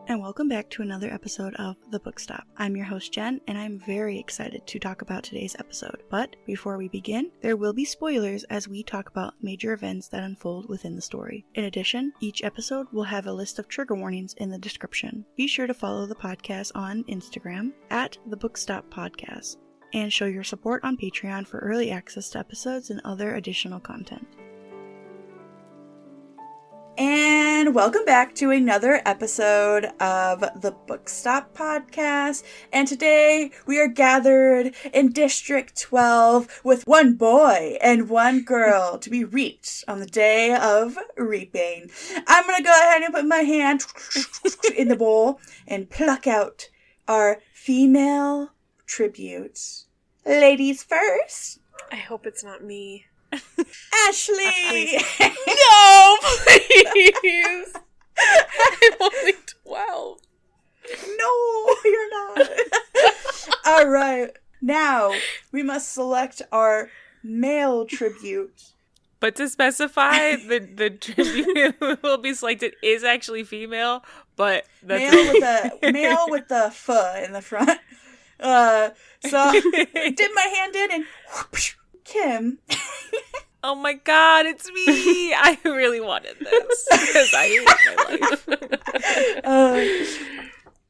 and welcome back to another episode of The Book Stop. I'm your host Jen, and I'm very excited to talk about today's episode. But before we begin, there will be spoilers as we talk about major events that unfold within the story. In addition, each episode will have a list of trigger warnings in the description. Be sure to follow the podcast on Instagram at The Book Stop Podcast, and show your support on Patreon for early access to episodes and other additional content. And welcome back to another episode of the Book Stop Podcast. And today we are gathered in District 12 with one boy and one girl to be reaped on the day of reaping. I'm going to go ahead and put my hand in the bowl and pluck out our female tributes. Ladies first. I hope it's not me. Ashley! No, please! I'm only 12. No, you're not. Alright, now we must select our male tribute. But to specify, the tribute will be selected is actually female, but that's male with the F in the front. So dip my hand in and whoosh, Kim. Oh my god, it's me! I really wanted this because I hate my life.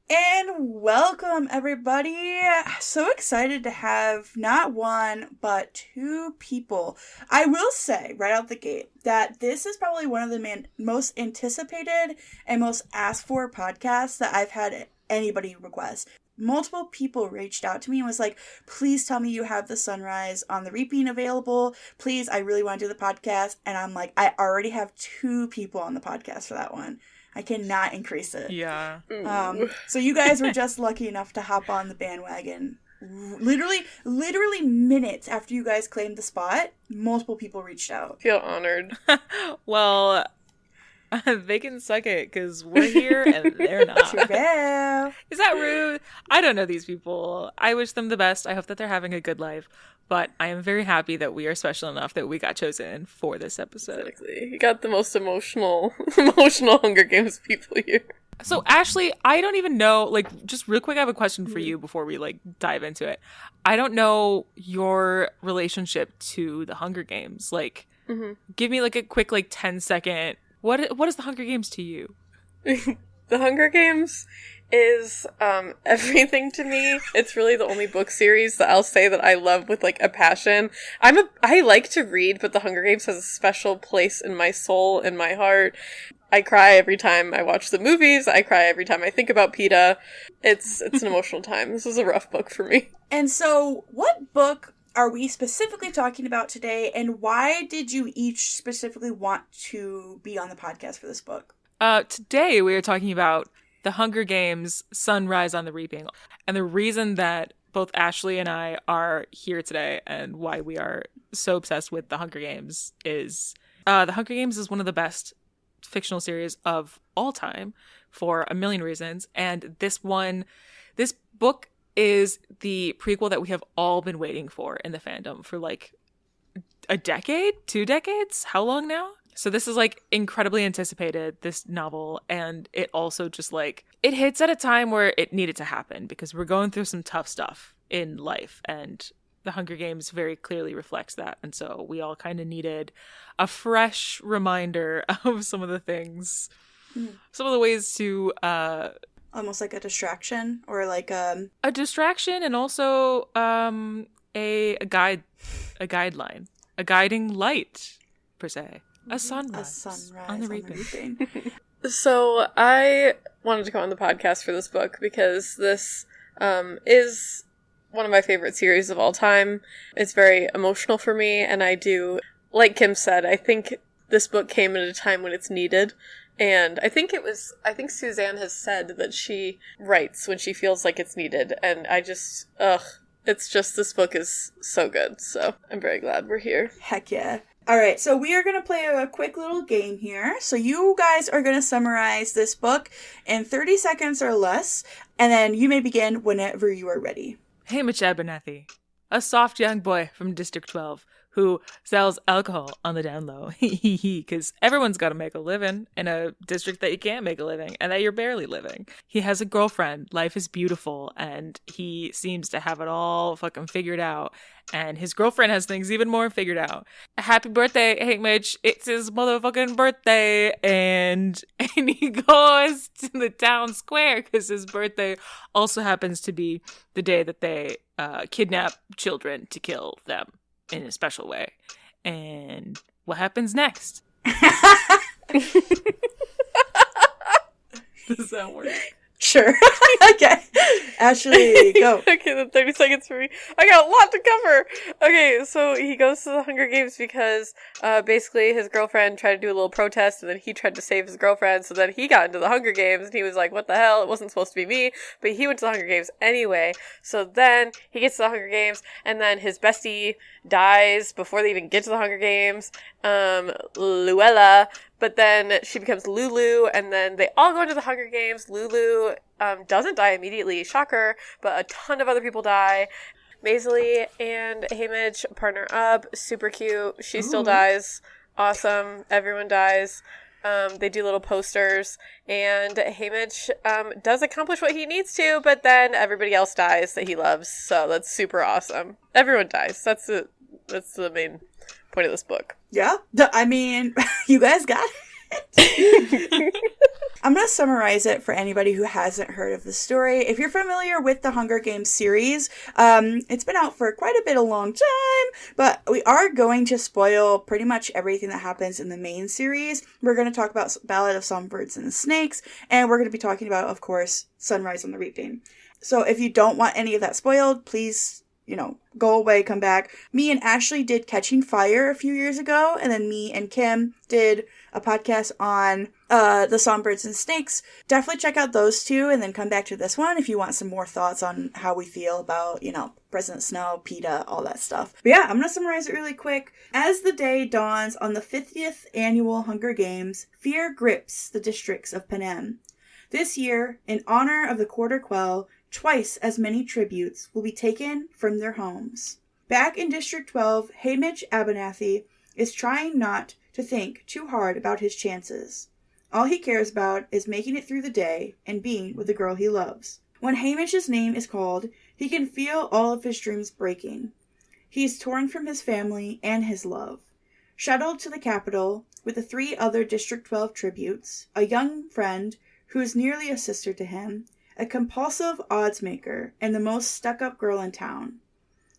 And welcome, everybody. So excited to have not one, but two people. I will say right out the gate that this is probably one of the most anticipated and most asked for podcasts that I've had anybody request. Multiple people reached out to me and was like, please tell me you have the Sunrise on the Reaping available. Please, I really want to do the podcast. And I'm like, I already have two people on the podcast for that one. I cannot increase it. Yeah. So you guys were just lucky enough to hop on the bandwagon. Literally minutes after you guys claimed the spot, multiple people reached out. Feel honored. Well, they can suck it because we're here and they're not. True. Is that rude? I don't know these people. I wish them the best. I hope that they're having a good life. But I am very happy that we are special enough that we got chosen for this episode. Exactly. You got the most emotional Hunger Games people here. So, Ashley, I don't even know, like, just real quick, I have a question for you before we, like, dive into it. I don't know your relationship to the Hunger Games. Like, give me, like, a quick, like, 10-second... What is the Hunger Games to you? The Hunger Games is everything to me. It's really the only book series that I'll say that I love with like a passion. I like to read, but the Hunger Games has a special place in my soul, in my heart. I cry every time I watch the movies. I cry every time I think about PETA. It's an emotional time. This is a rough book for me. And so, what book are we specifically talking about today, and why did you each specifically want to be on the podcast for this book? Today we are talking about The Hunger Games, Sunrise on the Reaping. And the reason that both Ashley and I are here today and why we are so obsessed with The Hunger Games is The Hunger Games is one of the best fictional series of all time for a million reasons. And this book is the prequel that we have all been waiting for in the fandom for like a decade, 2 decades. How long now? So this is like incredibly anticipated, this novel. And it also just like, it hits at a time where it needed to happen because we're going through some tough stuff in life. And The Hunger Games very clearly reflects that. And so we all kind of needed a fresh reminder of some of the things, some of the ways to, almost like a distraction or like a distraction, and also a guideline, a guiding light per se, a sunrise on the reaping. So I wanted to come on the podcast for this book because this is one of my favorite series of all time. It's very emotional for me, and I do, like Kim said, I think this book came at a time when it's needed. And I think Suzanne has said that she writes when she feels like it's needed. And this book is so good. So I'm very glad we're here. Heck yeah. All right, so we are going to play a quick little game here. So you guys are going to summarize this book in 30 seconds or less. And then you may begin whenever you are ready. Haymitch Abernathy. a soft young boy from District 12 who sells alcohol on the down low. Because everyone's got to make a living in a district that you can't make a living and that you're barely living. He has a girlfriend. Life is beautiful. And he seems to have it all fucking figured out. And his girlfriend has things even more figured out. Happy birthday, Haymitch. It's his motherfucking birthday. And he goes to the town square because his birthday also happens to be the day that they kidnap children to kill them in a special way. And what happens next? Does that work? Sure. Okay. Ashley, go. Okay, then 30 seconds for me. I got a lot to cover. Okay, so he goes to the Hunger Games because basically his girlfriend tried to do a little protest and then he tried to save his girlfriend, so then he got into the Hunger Games and he was like, what the hell? It wasn't supposed to be me. But he went to the Hunger Games anyway. So then he gets to the Hunger Games and then his bestie dies before they even get to the Hunger Games. Luella. But then she becomes Lulu, and then they all go into the Hunger Games. Lulu doesn't die immediately, shocker, but a ton of other people die. Maisley and Haymitch partner up, super cute. She still dies, awesome. Everyone dies. They do little posters, and Haymitch does accomplish what he needs to, but then everybody else dies that he loves, so that's super awesome. Everyone dies. That's the main point of this book. Yeah. I mean, you guys got it. I'm going to summarize it for anybody who hasn't heard of the story. If you're familiar with the Hunger Games series, it's been out for quite a long time, but we are going to spoil pretty much everything that happens in the main series. We're going to talk about Ballad of Songbirds and the Snakes, and we're going to be talking about, of course, Sunrise on the Reaping. So if you don't want any of that spoiled, please, go away, come back. Me and Ashley did Catching Fire a few years ago, and then me and Kim did a podcast on the Songbirds and Snakes. Definitely check out those two, and then come back to this one if you want some more thoughts on how we feel about, President Snow, PETA, all that stuff. But yeah, I'm going to summarize it really quick. As the day dawns on the 50th annual Hunger Games, fear grips the districts of Panem. This year, in honor of the Quarter Quell, twice as many tributes will be taken from their homes. Back in District 12, Haymitch Abernathy is trying not to think too hard about his chances. All he cares about is making it through the day and being with the girl he loves. When Haymitch's name is called, he can feel all of his dreams breaking. He is torn from his family and his love. Shuttled to the capital with the 3 other District 12 tributes, a young friend who is nearly a sister to him, a compulsive odds-maker, and the most stuck-up girl in town.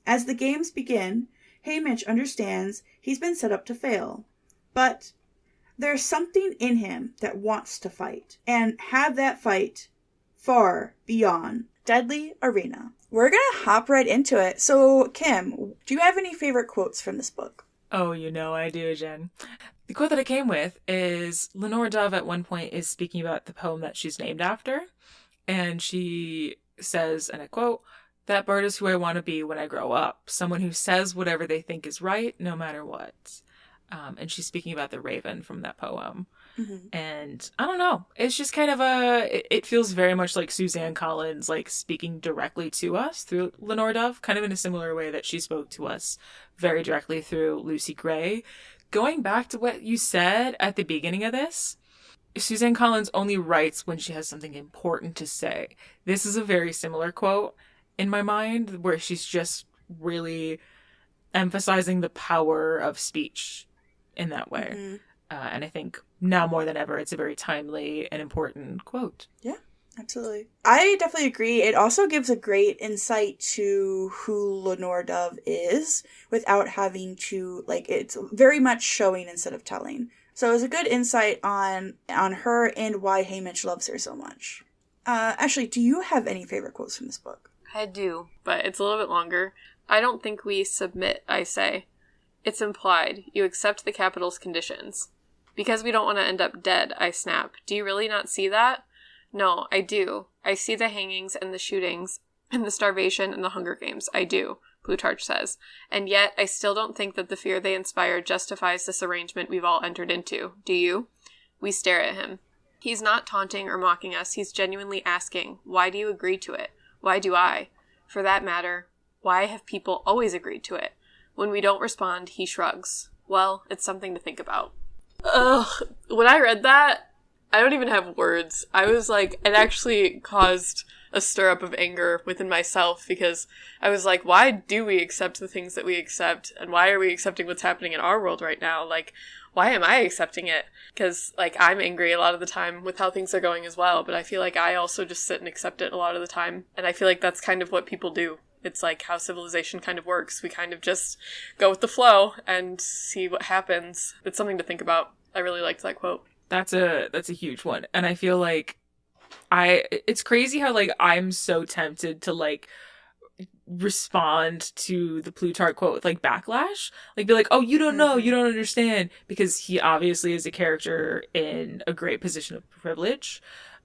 As the games begin, Haymitch understands he's been set up to fail. But there's something in him that wants to fight, and have that fight far beyond Deadly Arena. We're gonna hop right into it. So, Kim, do you have any favorite quotes from this book? Oh, I do, Jen. The quote that I came with is Lenore Dove at one point is speaking about the poem that she's named after. And she says, and I quote, "That bird is who I want to be when I grow up. Someone who says whatever they think is right, no matter what." And she's speaking about the raven from that poem. Mm-hmm. And I don't know. It's just kind of it feels very much like Suzanne Collins, like speaking directly to us through Lenore Dove, kind of in a similar way that she spoke to us very directly through Lucy Gray. Going back to what you said at the beginning of this, Suzanne Collins only writes when she has something important to say. This is a very similar quote in my mind, where she's just really emphasizing the power of speech in that way. Mm-hmm. And I think now more than ever, it's a very timely and important quote. Yeah, absolutely. I definitely agree. It also gives a great insight to who Lenore Dove is without having to, it's very much showing instead of telling. So it was a good insight on her and why Haymitch loves her so much. Ashley, do you have any favorite quotes from this book? I do, but it's a little bit longer. I don't think we submit, I say. It's implied. You accept the capital's conditions. Because we don't want to end up dead, I snap. Do you really not see that? No, I do. I see the hangings and the shootings and the starvation and the Hunger Games. I do, Plutarch says. And yet, I still don't think that the fear they inspire justifies this arrangement we've all entered into. Do you? We stare at him. He's not taunting or mocking us. He's genuinely asking, why do you agree to it? Why do I? For that matter, Why have people always agreed to it? When we don't respond, he shrugs. Well, it's something to think about. Ugh. When I read that, I don't even have words. I was like, it actually caused a stir up of anger within myself, because I was like, why do we accept the things that we accept? And why are we accepting what's happening in our world right now? Like, why am I accepting it? Because, like, I'm angry a lot of the time with how things are going as well, but I feel like I also just sit and accept it a lot of the time. And I feel like that's kind of what people do. It's like how civilization kind of works. We kind of just go with the flow and see what happens. It's something to think about. I really liked that quote. That's a huge one. And I feel like it's crazy how, like, I'm so tempted to, like, respond to the Plutarch quote with, like, backlash. Like, be like, oh, you don't know, you don't understand. Because he obviously is a character in a great position of privilege.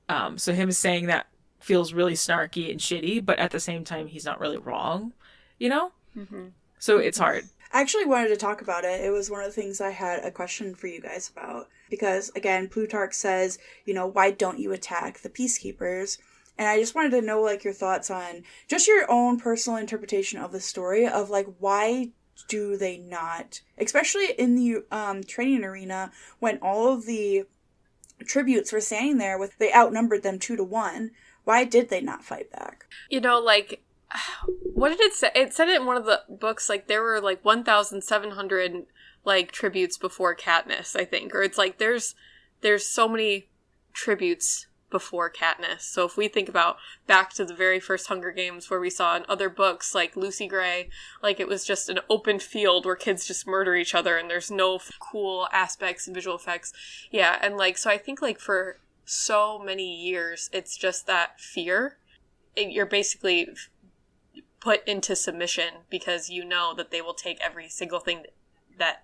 So him saying that feels really snarky and shitty, but at the same time, he's not really wrong, you know? Mm-hmm. So it's hard. I actually wanted to talk about it. It was one of the things I had a question for you guys about. Because, again, Plutarch says, you know, why don't you attack the peacekeepers? And I just wanted to know, like, your thoughts on just your own personal interpretation of the story of, like, why do they not, especially in the training arena, when all of the tributes were standing there with, they outnumbered them 2-1. Why did they not fight back? You know, like, what did it say? It said it in one of the books, like, there were, like, 1,700, like, tributes before Katniss, I think. Or it's like, there's so many tributes before Katniss. So if we think about back to the very first Hunger Games, where we saw in other books, like Lucy Gray, like, it was just an open field where kids just murder each other and there's no cool aspects and visual effects. Yeah, and, like, so I think, like, for so many years, it's just that fear. You're basically put into submission because you know that they will take every single thing that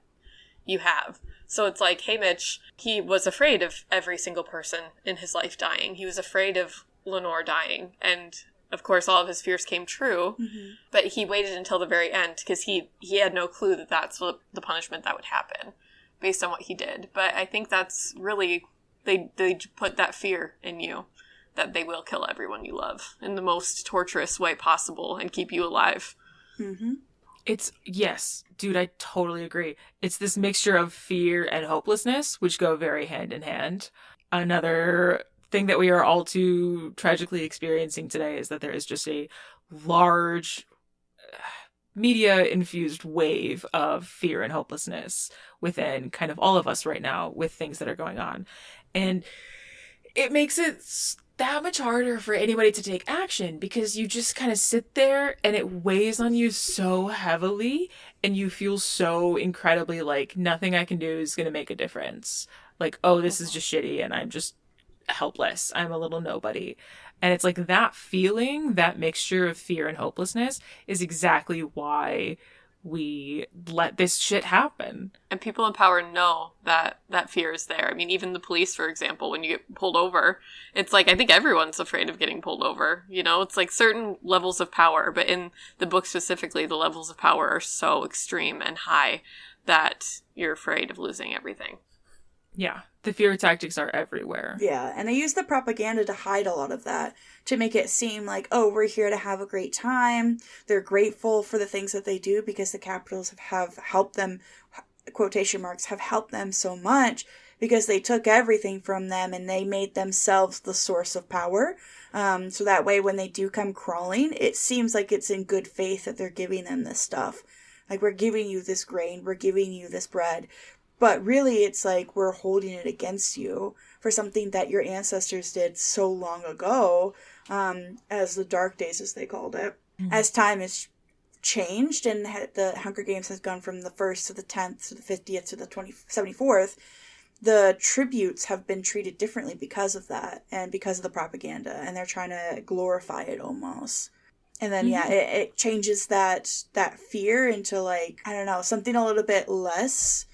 you have. So it's like Haymitch, he was afraid of every single person in his life dying. He was afraid of Lenore dying. And of course, all of his fears came true. Mm-hmm. But he waited until the very end because he had no clue that that's what the punishment that would happen based on what he did. But I think that's really, they put that fear in you that they will kill everyone you love in the most torturous way possible and keep you alive. Mm-hmm. Yes, dude, I totally agree. It's this mixture of fear and hopelessness, which go very hand in hand. Another thing that we are all too tragically experiencing today is that there is just a large media-infused wave of fear and hopelessness within kind of all of us right now with things that are going on. And it makes it that much harder for anybody to take action because you just kind of sit there and it weighs on you so heavily and you feel so incredibly like nothing I can do is going to make a difference. Like, oh, this is just shitty and I'm just helpless. I'm a little nobody. And it's like that feeling, that mixture of fear and hopelessness is exactly why we let this shit happen. And people in power know that that fear is there. I mean, even the police, for example, when you get pulled over, it's like, I think everyone's afraid of getting pulled over. You know, it's like certain levels of power, but in the book specifically, the levels of power are so extreme and high that you're afraid of losing everything. Yeah, the fear tactics are everywhere. Yeah, and they use the propaganda to hide a lot of that, to make it seem like, oh, we're here to have a great time. They're grateful for the things that they do because the Capitals have helped them, quotation marks, have helped them so much because they took everything from them and they made themselves the source of power. So that way when they do come crawling, it seems like it's in good faith that they're giving them this stuff. Like, we're giving you this grain, we're giving you this bread. But really, it's like we're holding it against you for something that your ancestors did so long ago, as the Dark Days, as they called it. Mm-hmm. As time has changed and the Hunger Games has gone from the 1st to the 10th to the 50th to the 74th, the tributes have been treated differently because of that and because of the propaganda. And they're trying to glorify it almost. And then, yeah, it changes that fear into, like, I don't know, something a little bit less.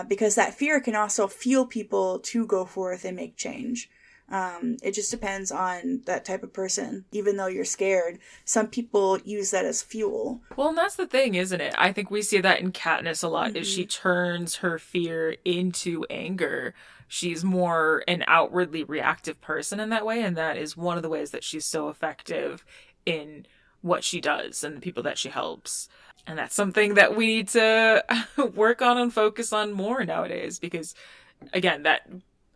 Because that fear can also fuel people to go forth and make change. It just depends on that type of person. Even though you're scared, some people use that as fuel. Well, and that's the thing, isn't it? I think we see that in Katniss a lot, is she turns her fear into anger. She's more an outwardly reactive person in that way, and that is one of the ways that she's so effective in what she does and the people that she helps. And that's something that we need to work on and focus on more nowadays, because, again, that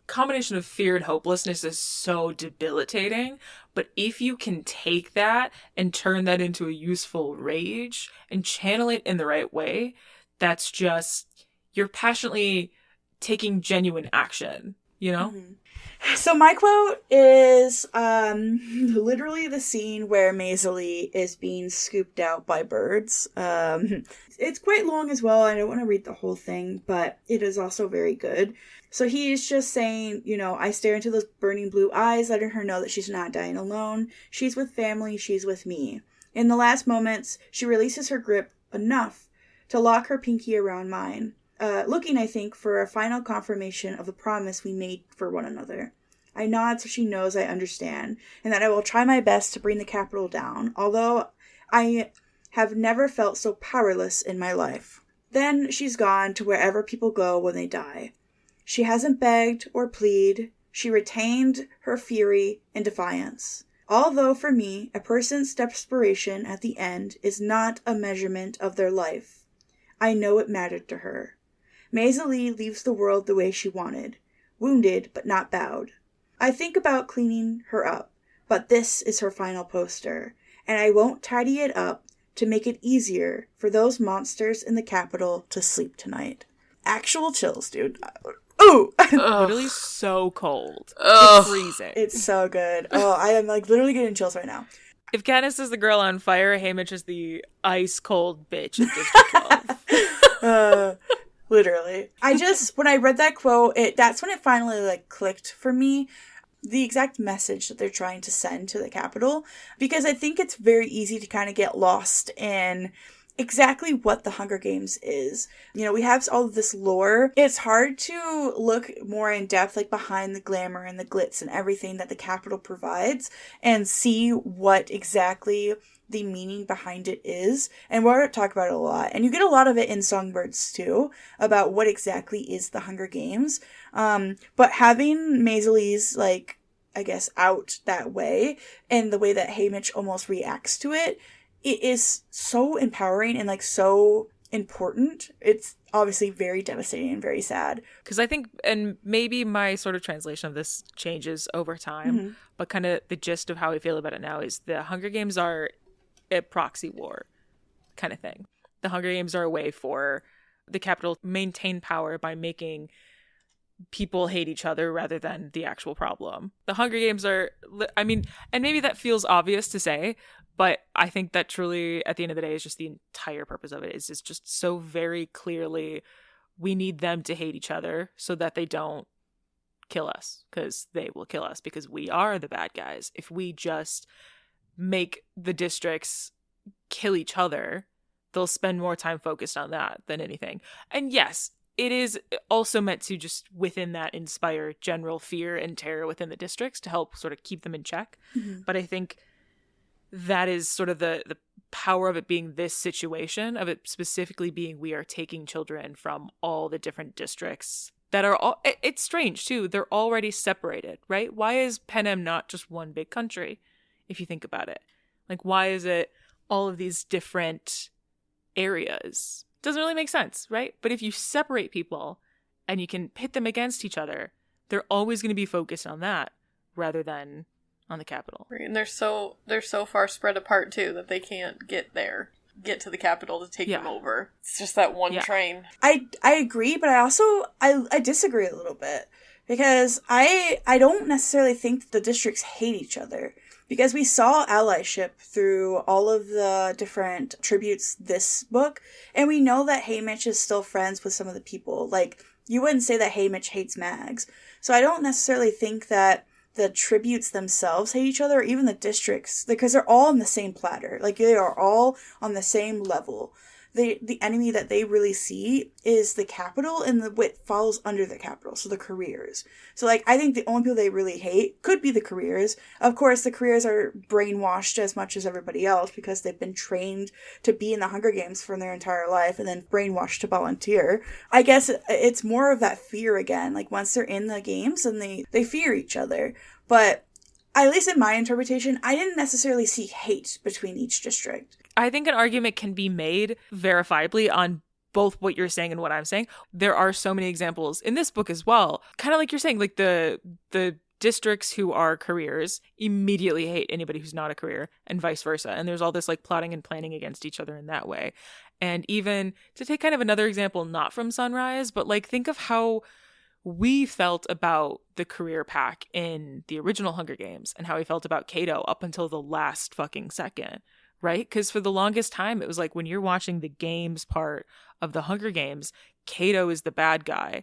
combination of fear and hopelessness is so debilitating. But if you can take that and turn that into a useful rage and channel it in the right way, that's just, you're passionately taking genuine action, you know? Mm-hmm. So my quote is literally the scene where Maisie is being scooped out by birds. It's quite long as well. I don't want to read the whole thing, but it is also very good. So he's just saying, you know, I stare into those burning blue eyes, letting her know that she's not dying alone. She's with family. She's with me. In the last moments, she releases her grip enough to lock her pinky around mine. Looking, I think, for a final confirmation of the promise we made for one another. I nod so she knows I understand, and that I will try my best to bring the capital down, although I have never felt so powerless in my life. Then she's gone to wherever people go when they die. She hasn't begged or pleaded. She retained her fury and defiance. Although for me, a person's desperation at the end is not a measurement of their life. I know it mattered to her. Maisie leaves the world the way she wanted, wounded but not bowed. I think about cleaning her up, but this is her final poster, and I won't tidy it up to make it easier for those monsters in the capital to sleep tonight. Actual chills, dude. Ooh! Literally so cold. Ugh. It's freezing. It's so good. Oh, I am like literally getting chills right now. If Katniss is the girl on fire, Haymitch is the ice cold bitch in District 12. Literally. When I read that quote, that's when it finally like clicked for me, the exact message that they're trying to send to the Capitol, because I think it's very easy to kind of get lost in exactly what the Hunger Games is. You know, we have all of this lore. It's hard to look more in depth, like behind the glamour and the glitz and everything that the Capitol provides, and see what exactly the meaning behind it is. And we're going to talk about it a lot. And you get a lot of it in Songbirds too, about what exactly is the Hunger Games. But having Maisie's, like, I guess, out that way, and the way that Haymitch almost reacts to it, it is so empowering and, like, so important. It's obviously very devastating and very sad. Because I think, and maybe my sort of translation of this changes over time, but kind of the gist of how I feel about it now is the Hunger Games are a proxy war kind of thing. The Hunger Games are a way for the Capitol to maintain power by making people hate each other rather than the actual problem. The Hunger Games are, I mean, and maybe that feels obvious to say, but I think that truly, at the end of the day, is just the entire purpose of it. Is it's just so very clearly, we need them to hate each other so that they don't kill us, because they will kill us, because we are the bad guys. If we just make the districts kill each other, they'll spend more time focused on that than anything. And yes, it is also meant to just within that inspire general fear and terror within the districts to help sort of keep them in check. But I think that is sort of the power of it being this situation, of it specifically being we are taking children from all the different districts that are all, it's strange too, they're already separated, right? Why is Panem not just one big country? If you think about it, like, why is it all of these different areas? Doesn't really make sense, right? But if you separate people and you can pit them against each other, they're always going to be focused on that rather than on the capital. Right, and they're so far spread apart too that they can't get to the capital to take them over. It's just that one train. I agree, but I also I disagree a little bit, because I don't necessarily think the districts hate each other. Because we saw allyship through all of the different tributes this book, and we know that Haymitch is still friends with some of the people. Like, you wouldn't say that Haymitch hates Mags. So I don't necessarily think that the tributes themselves hate each other, or even the districts, because they're all on the same platter. Like, they are all on the same level. The enemy that they really see is the capital and what follows under the capital, so the careers. So, like, I think the only people they really hate could be the careers. Of course, the careers are brainwashed as much as everybody else because they've been trained to be in the Hunger Games for their entire life and then brainwashed to volunteer. I guess it's more of that fear again. Like, once they're in the games and they fear each other. But at least in my interpretation, I didn't necessarily see hate between each district. I think an argument can be made verifiably on both what you're saying and what I'm saying. There are so many examples in this book as well. Kind of like you're saying, like the districts who are careers immediately hate anybody who's not a career, and vice versa. And there's all this like plotting and planning against each other in that way. And even to take kind of another example, not from Sunrise, but like think of how we felt about the career pack in the original Hunger Games and how we felt about Cato up until the last fucking second, right? Because for the longest time, it was like when you're watching the games part of the Hunger Games, Cato is the bad guy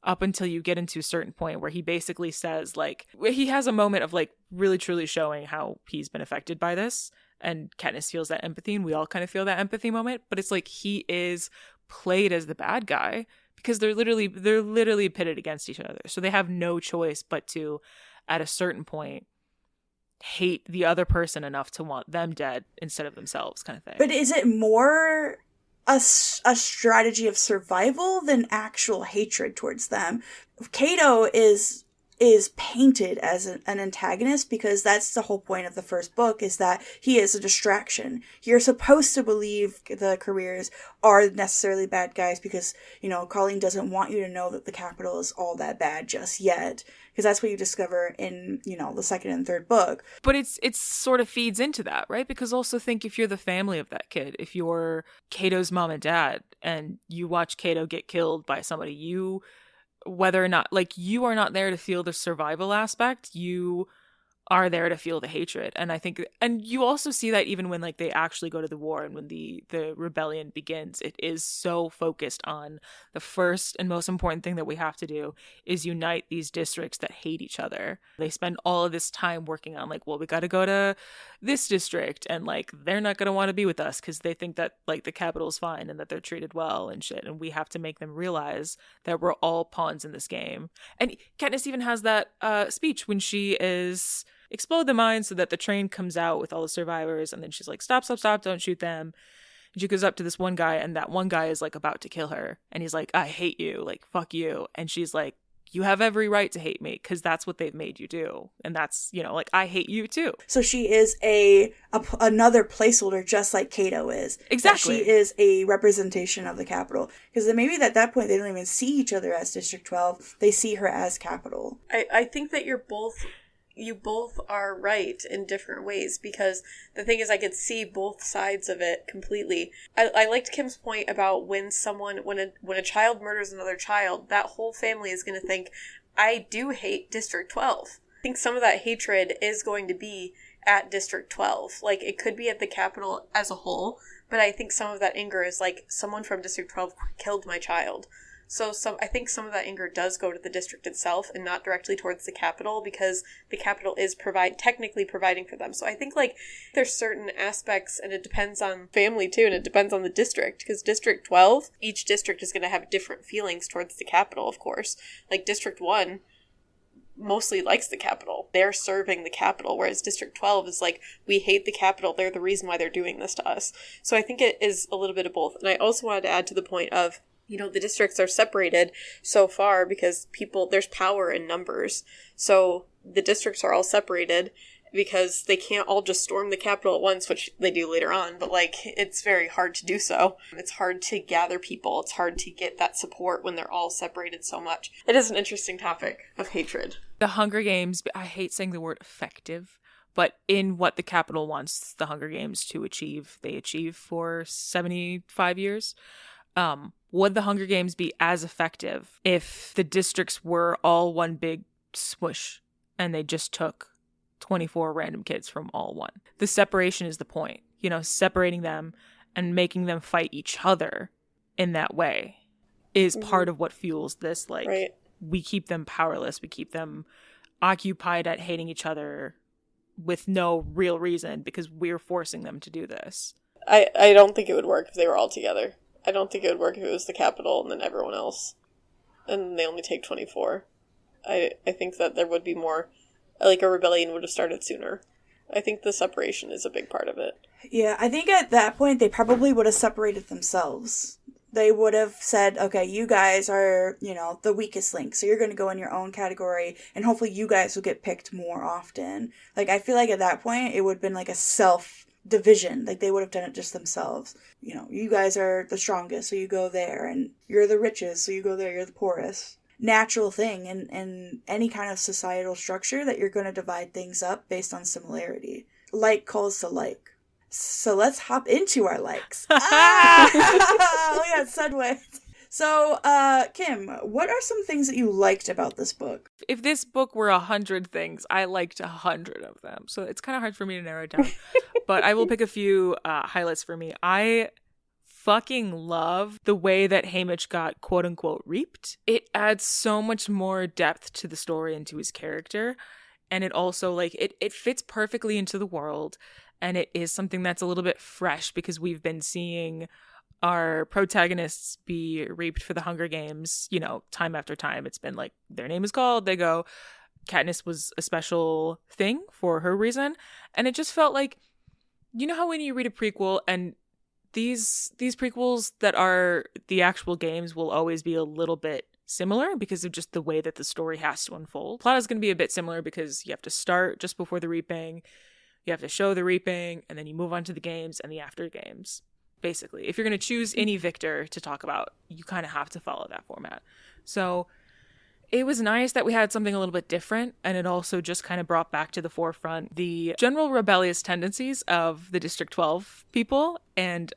up until you get into a certain point where he basically says, like, he has a moment of like really truly showing how he's been affected by this. And Katniss feels that empathy, and we all kind of feel that empathy moment. But it's like he is played as the bad guy because they're literally pitted against each other. So they have no choice but to, at a certain point, hate the other person enough to want them dead instead of themselves, kind of thing. But is it more a strategy of survival than actual hatred towards them? Cato is painted as an antagonist because that's the whole point of the first book, is that he is a distraction. You're supposed to believe the careers are necessarily bad guys because, you know, Colleen doesn't want you to know that the Capitol is all that bad just yet, because that's what you discover in, you know, the second and third book. But it's sort of feeds into that, right? Because also think if you're the family of that kid, if you're Cato's mom and dad and you watch Cato get killed by somebody, whether or not, like, you are not there to feel the survival aspect, you are there to feel the hatred. And I think, and you also see that even when like they actually go to the war and when the rebellion begins, it is so focused on the first and most important thing that we have to do is unite these districts that hate each other. They spend all of this time working on like, well, we got to go to this district and like they're not going to want to be with us because they think that like the Capitol's fine and that they're treated well and shit, and we have to make them realize that we're all pawns in this game. And Katniss even has that speech when she is explode the mine so that the train comes out with all the survivors, and then she's like, stop, don't shoot them. And she goes up to this one guy, and that one guy is like about to kill her, and he's like, I hate you, like fuck you. And she's like, you have every right to hate me because that's what they've made you do, and that's, you know, like, I hate you too. So she is another placeholder, just like Cato is. Exactly. That she is a representation of the Capitol, because then maybe at that point they don't even see each other as District 12, they see her as Capitol. I think that you both are right in different ways, because the thing is, I could see both sides of it completely. I liked Kim's point about when a child murders another child, that whole family is going to think, I do hate District 12. I think some of that hatred is going to be at District 12. Like, it could be at the Capitol as a whole, but I think some of that anger is like, someone from District 12 killed my child. So I think some of that anger does go to the district itself and not directly towards the Capitol, because the Capitol is technically providing for them. So I think like there's certain aspects, and it depends on family too, and it depends on the district, because District 12, each district is going to have different feelings towards the Capitol, of course. Like District 1 mostly likes the Capitol. They're serving the Capitol, whereas District 12 is like, we hate the Capitol. They're the reason why they're doing this to us. So I think it is a little bit of both. And I also wanted to add to the point of, you know, the districts are separated so far because there's power in numbers. So the districts are all separated because they can't all just storm the Capitol at once, which they do later on, but like, it's very hard to do so. It's hard to gather people. It's hard to get that support when they're all separated so much. It is an interesting topic of hatred. The Hunger Games, I hate saying the word effective, but in what the Capitol wants the Hunger Games to achieve, they achieve for 75 years. Would the Hunger Games be as effective if the districts were all one big smush and they just took 24 random kids from all one? The separation is the point, you know, separating them and making them fight each other in that way is part of what fuels this. Like, right. We keep them powerless. We keep them occupied at hating each other with no real reason because we're forcing them to do this. I don't think it would work if they were all together. I don't think it would work if it was the Capitol and then everyone else. And they only take 24. I think that there would be more, like a rebellion would have started sooner. I think the separation is a big part of it. Yeah, I think at that point they probably would have separated themselves. They would have said, okay, you guys are, the weakest link, so you're going to go in your own category, and hopefully you guys will get picked more often. Like, I feel like at that point, it would have been like a self-division. Like, they would have done it just themselves. You guys are the strongest, so you go there, and you're the richest, so you go there, you're the poorest. Natural thing in any kind of societal structure that you're going to divide things up based on similarity. Like calls to like. So let's hop into our likes. Look at that segue. So, Kim, what are some things that you liked about this book? If this book were 100 things, I liked 100 of them. So it's kind of hard for me to narrow it down. But I will pick a few highlights for me. I fucking love the way that Haymitch got quote unquote reaped. It adds so much more depth to the story and to his character. And it also, it fits perfectly into the world. And it is something that's a little bit fresh because we've been seeing our protagonists be reaped for the Hunger Games, time after time. It's been like, their name is called, they go. Katniss was a special thing for her reason. And it just felt like, how when you read a prequel, and these prequels that are the actual games will always be a little bit similar because of just the way that the story has to unfold. Plot is going to be a bit similar because you have to start just before the reaping. You have to show the reaping, and then you move on to the games and the after games. Basically, if you're going to choose any victor to talk about, you kind of have to follow that format. So it was nice that we had something a little bit different, and it also just kind of brought back to the forefront the general rebellious tendencies of the District 12 people. And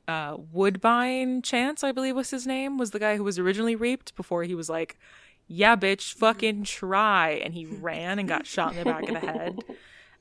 Woodbine Chance, I believe was his name, was the guy who was originally reaped before he was like, yeah, bitch, fucking try. And he ran and got shot in the back of the head.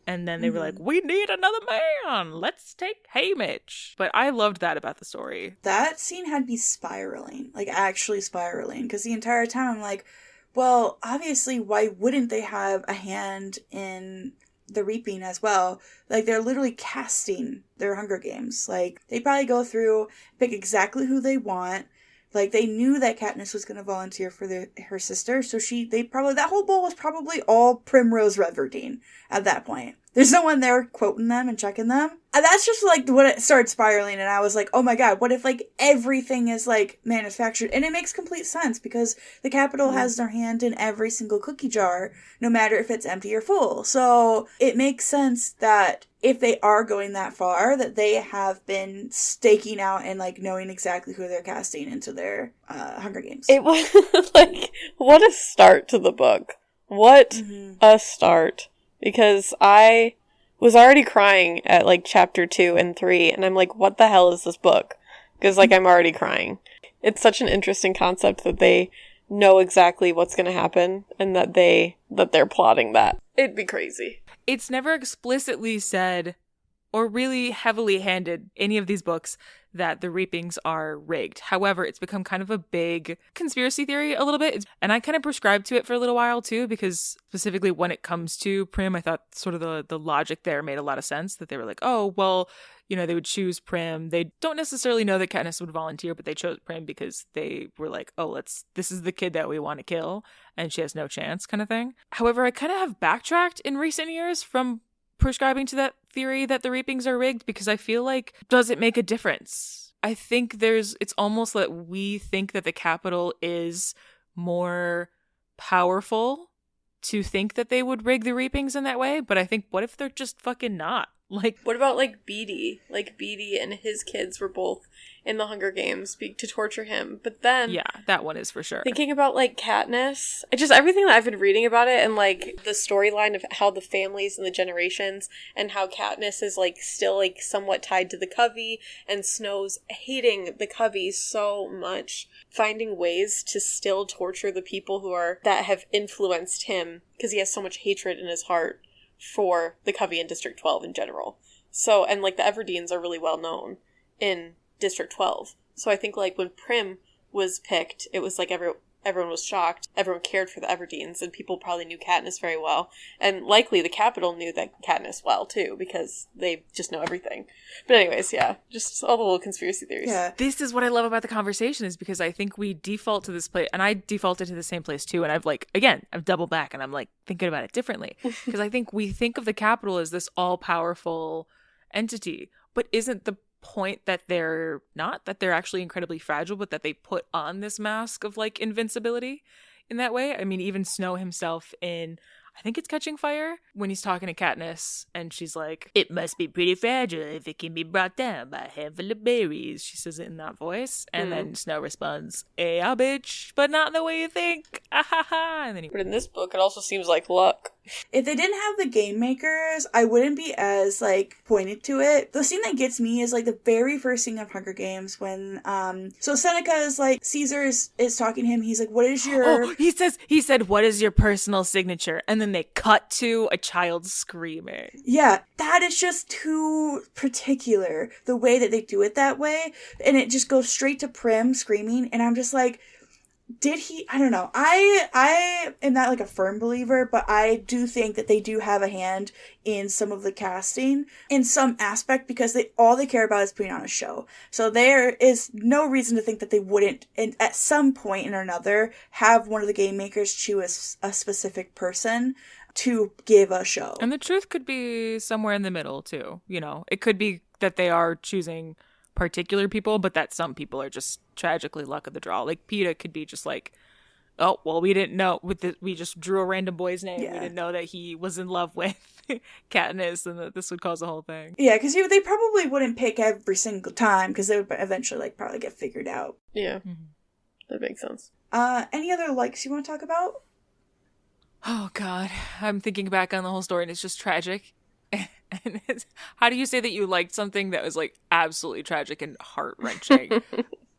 And then they were like, we need another man. Let's take Haymitch. But I loved that about the story. That scene had me spiraling, like actually spiraling. Because the entire time I'm like, well, obviously, why wouldn't they have a hand in the reaping as well? Like, they're literally casting their Hunger Games. Like, they probably go through, pick exactly who they want. Like, they knew that Katniss was going to volunteer for her sister, so that whole bowl was probably all Primrose Reverdeen at that point. There's no one there quoting them and checking them. And that's just, like, when it started spiraling, and I was like, oh my god, what if, like, everything is, like, manufactured? And it makes complete sense, because the Capitol has their hand in every single cookie jar, no matter if it's empty or full. So, it makes sense that if they are going that far, that they have been staking out and, like, knowing exactly who they're casting into their Hunger Games. It was, like, what a start to the book. What a start. Because I was already crying at, like, chapter 2 and 3, and I'm like, what the hell is this book? Because, like, I'm already crying. It's such an interesting concept that they know exactly what's going to happen, and that they're plotting that. It'd be crazy. It's never explicitly said, or really heavily handed, any of these books, that the reapings are rigged. However, it's become kind of a big conspiracy theory a little bit. And I kind of prescribed to it for a little while too, because specifically when it comes to Prim, I thought sort of the logic there made a lot of sense, that they were like, oh, well, they would choose Prim. They don't necessarily know that Katniss would volunteer, but they chose Prim because they were like, oh, this is the kid that we want to kill, and she has no chance, kind of thing. However, I kind of have backtracked in recent years from prescribing to that theory that the reapings are rigged, because I feel like, does it make a difference? I think it's almost that we think that the Capitol is more powerful to think that they would rig the reapings in that way, but I think, what if they're just fucking not? Like, what about, like, Beetee? Like, Beetee and his kids were both in the Hunger Games to torture him. But then... yeah, that one is for sure. Thinking about, like, Katniss, just everything that I've been reading about it, and, like, the storyline of how the families and the generations, and how Katniss is, like, still, like, somewhat tied to the Covey, and Snow's hating the Covey so much, finding ways to still torture the people that have influenced him, because he has so much hatred in his heart for the Covey and District 12 in general. So, and, like, the Everdeens are really well known in District 12. So I think, like, when Prim was picked, it was like everyone was shocked. Everyone cared for the Everdeens, and people probably knew Katniss very well. And likely the Capitol knew that Katniss well, too, because they just know everything. But anyways, yeah, just all the little conspiracy theories. Yeah. This is what I love about the conversation, is because I think we default to this place, and I defaulted to the same place, too, and I've doubled back, and I'm, like, thinking about it differently. Because I think we think of the Capitol as this all-powerful entity, but isn't the point that they're not, that they're actually incredibly fragile, but that they put on this mask of like invincibility in that way. I mean, even Snow himself in, I think it's Catching Fire, when he's talking to Katniss and she's like, it must be pretty fragile if it can be brought down by a handful of berries. She says it in that voice. And then Snow responds, yeah, bitch, but not the way you think. Ah, ha, ha. And then But in this book, it also seems like luck. If they didn't have the game makers, I wouldn't be as, like, pointed to it. The scene that gets me is, like, the very first scene of Hunger Games when, so Seneca is, like, Caesar is talking to him. He's like, what is your... Oh, he said, what is your personal signature? And then they cut to a child screaming. Yeah, that is just too particular, the way that they do it that way. And it just goes straight to Prim screaming. And I'm just like... Did he? I don't know. I am not like a firm believer, but I do think that they do have a hand in some of the casting in some aspect because all they care about is putting on a show. So there is no reason to think that they wouldn't, and at some point or another, have one of the game makers choose a specific person to give a show. And the truth could be somewhere in the middle too. You know, it could be that they are choosing particular people, but that some people are just tragically luck of the draw. Like PETA could be just like, oh well, we didn't know we just drew a random boy's name. Yeah. We didn't know that he was in love with Katniss and that this would cause a whole thing. Yeah, because they probably wouldn't pick every single time because they would eventually like probably get figured out. Yeah, that makes sense. Any other likes you want to talk about? Oh God, I'm thinking back on the whole story and it's just tragic. And how do you say that you liked something that was like absolutely tragic and heart-wrenching?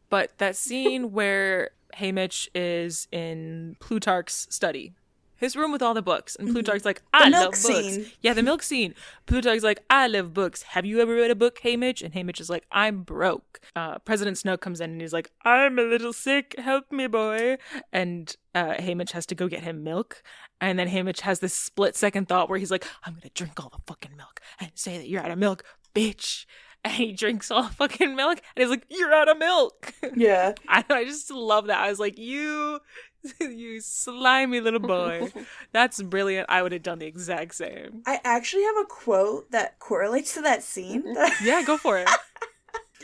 But that scene where Haymitch is in Plutarch's study, his room with all the books, and Plutarch's like, I love books. Scene. Yeah, the milk scene. Plutarch's like, I love books. Have you ever read a book, Haymitch? And Haymitch is like, I'm broke. President Snow comes in and he's like, I'm a little sick. Help me, boy. And Haymitch has to go get him milk. And then Haymitch has this split-second thought where he's like, I'm going to drink all the fucking milk and say that you're out of milk, bitch. And he drinks all the fucking milk and he's like, you're out of milk. Yeah. I just love that. I was like, you slimy little boy. That's brilliant. I would have done the exact same. I actually have a quote that correlates to that scene. Yeah, go for it.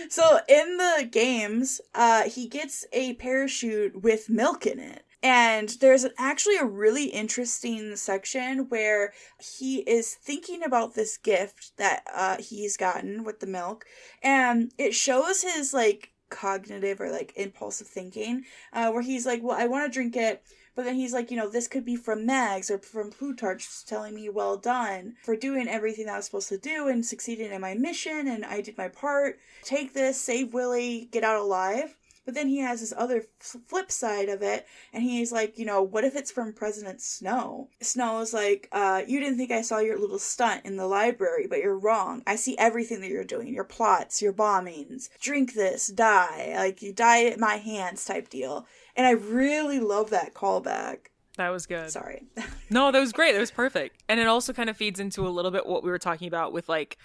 So in the games, he gets a parachute with milk in it. And there's actually a really interesting section where he is thinking about this gift that he's gotten with the milk. And it shows his, like, cognitive or, like, impulsive thinking, where he's like, well, I want to drink it. But then he's like, you know, this could be from Mags or from Plutarch telling me, well done for doing everything that I was supposed to do and succeeding in my mission. And I did my part. Take this, save Willie, get out alive. But then he has this other flip side of it, and he's like, you know, what if it's from President Snow? Snow is like, you didn't think I saw your little stunt in the library, but you're wrong. I see everything that you're doing, your plots, your bombings. Drink this, die. Like, you die at my hands type deal. And I really love that callback. That was good. Sorry. No, that was great. That was perfect. And it also kind of feeds into a little bit what we were talking about with, like,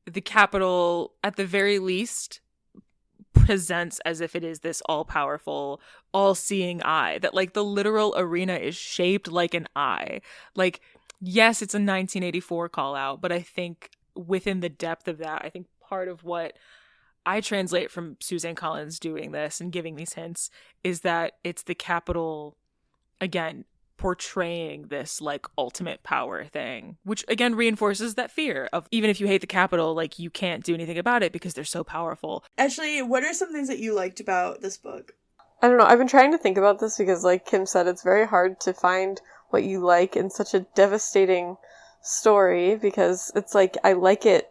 the Capitol, at the very least, presents as if it is this all-powerful, all-seeing eye, that like the literal arena is shaped like an eye. Like, yes, it's a 1984 call out, but I think within the depth of that, I think part of what I translate from Suzanne Collins doing this and giving these hints is that it's the Capitol, again, portraying this like ultimate power thing, which again reinforces that fear of even if you hate the Capitol, like you can't do anything about it because they're so powerful. Ashley, what are some things that you liked about this book? I don't know. I've been trying to think about this because, like Kim said, it's very hard to find what you like in such a devastating story because it's like, I like it.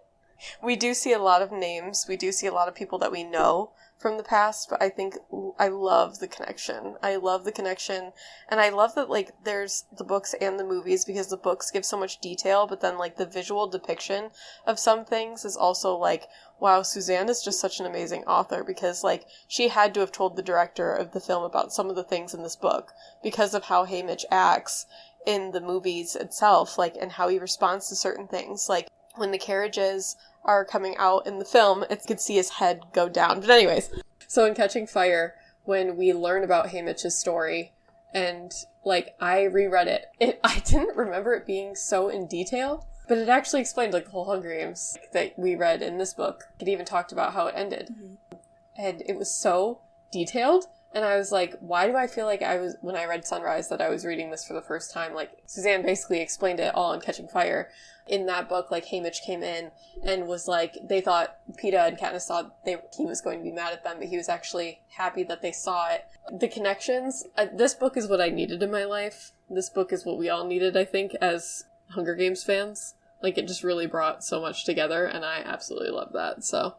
We do see a lot of names. We do see a lot of people that we know from the past, but I think I love the connection. I love the connection, and I love that, like, there's the books and the movies, because the books give so much detail, but then, like, the visual depiction of some things is also, like, wow, Suzanne is just such an amazing author, because, like, she had to have told the director of the film about some of the things in this book, because of how Haymitch acts in the movies itself, like, and how he responds to certain things, like, when the carriages are coming out in the film, you could see his head go down. But anyways, so in Catching Fire, when we learn about Haymitch's story, and, like, I reread it, I didn't remember it being so in detail. But it actually explained, like, the whole Hunger Games that we read in this book. It even talked about how it ended. Mm-hmm. And it was so detailed. And I was like, why do I feel like when I read Sunrise, that I was reading this for the first time? Like, Suzanne basically explained it all in Catching Fire. In that book, like, Haymitch came in and was like, they thought, Peeta and Katniss thought he was going to be mad at them, but he was actually happy that they saw it. The connections, this book is what I needed in my life. This book is what we all needed, I think, as Hunger Games fans. Like, it just really brought so much together, and I absolutely love that, so...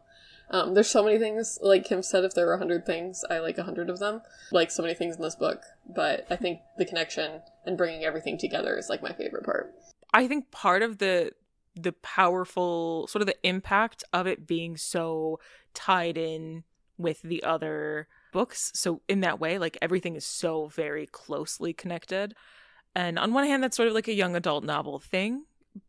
there's so many things, like Kim said, if there were 100 things, I like 100 of them. Like, so many things in this book. But I think the connection and bringing everything together is, like, my favorite part. I think part of the powerful, sort of the impact of it being so tied in with the other books. So in that way, like, everything is so very closely connected. And on one hand, that's sort of like a young adult novel thing.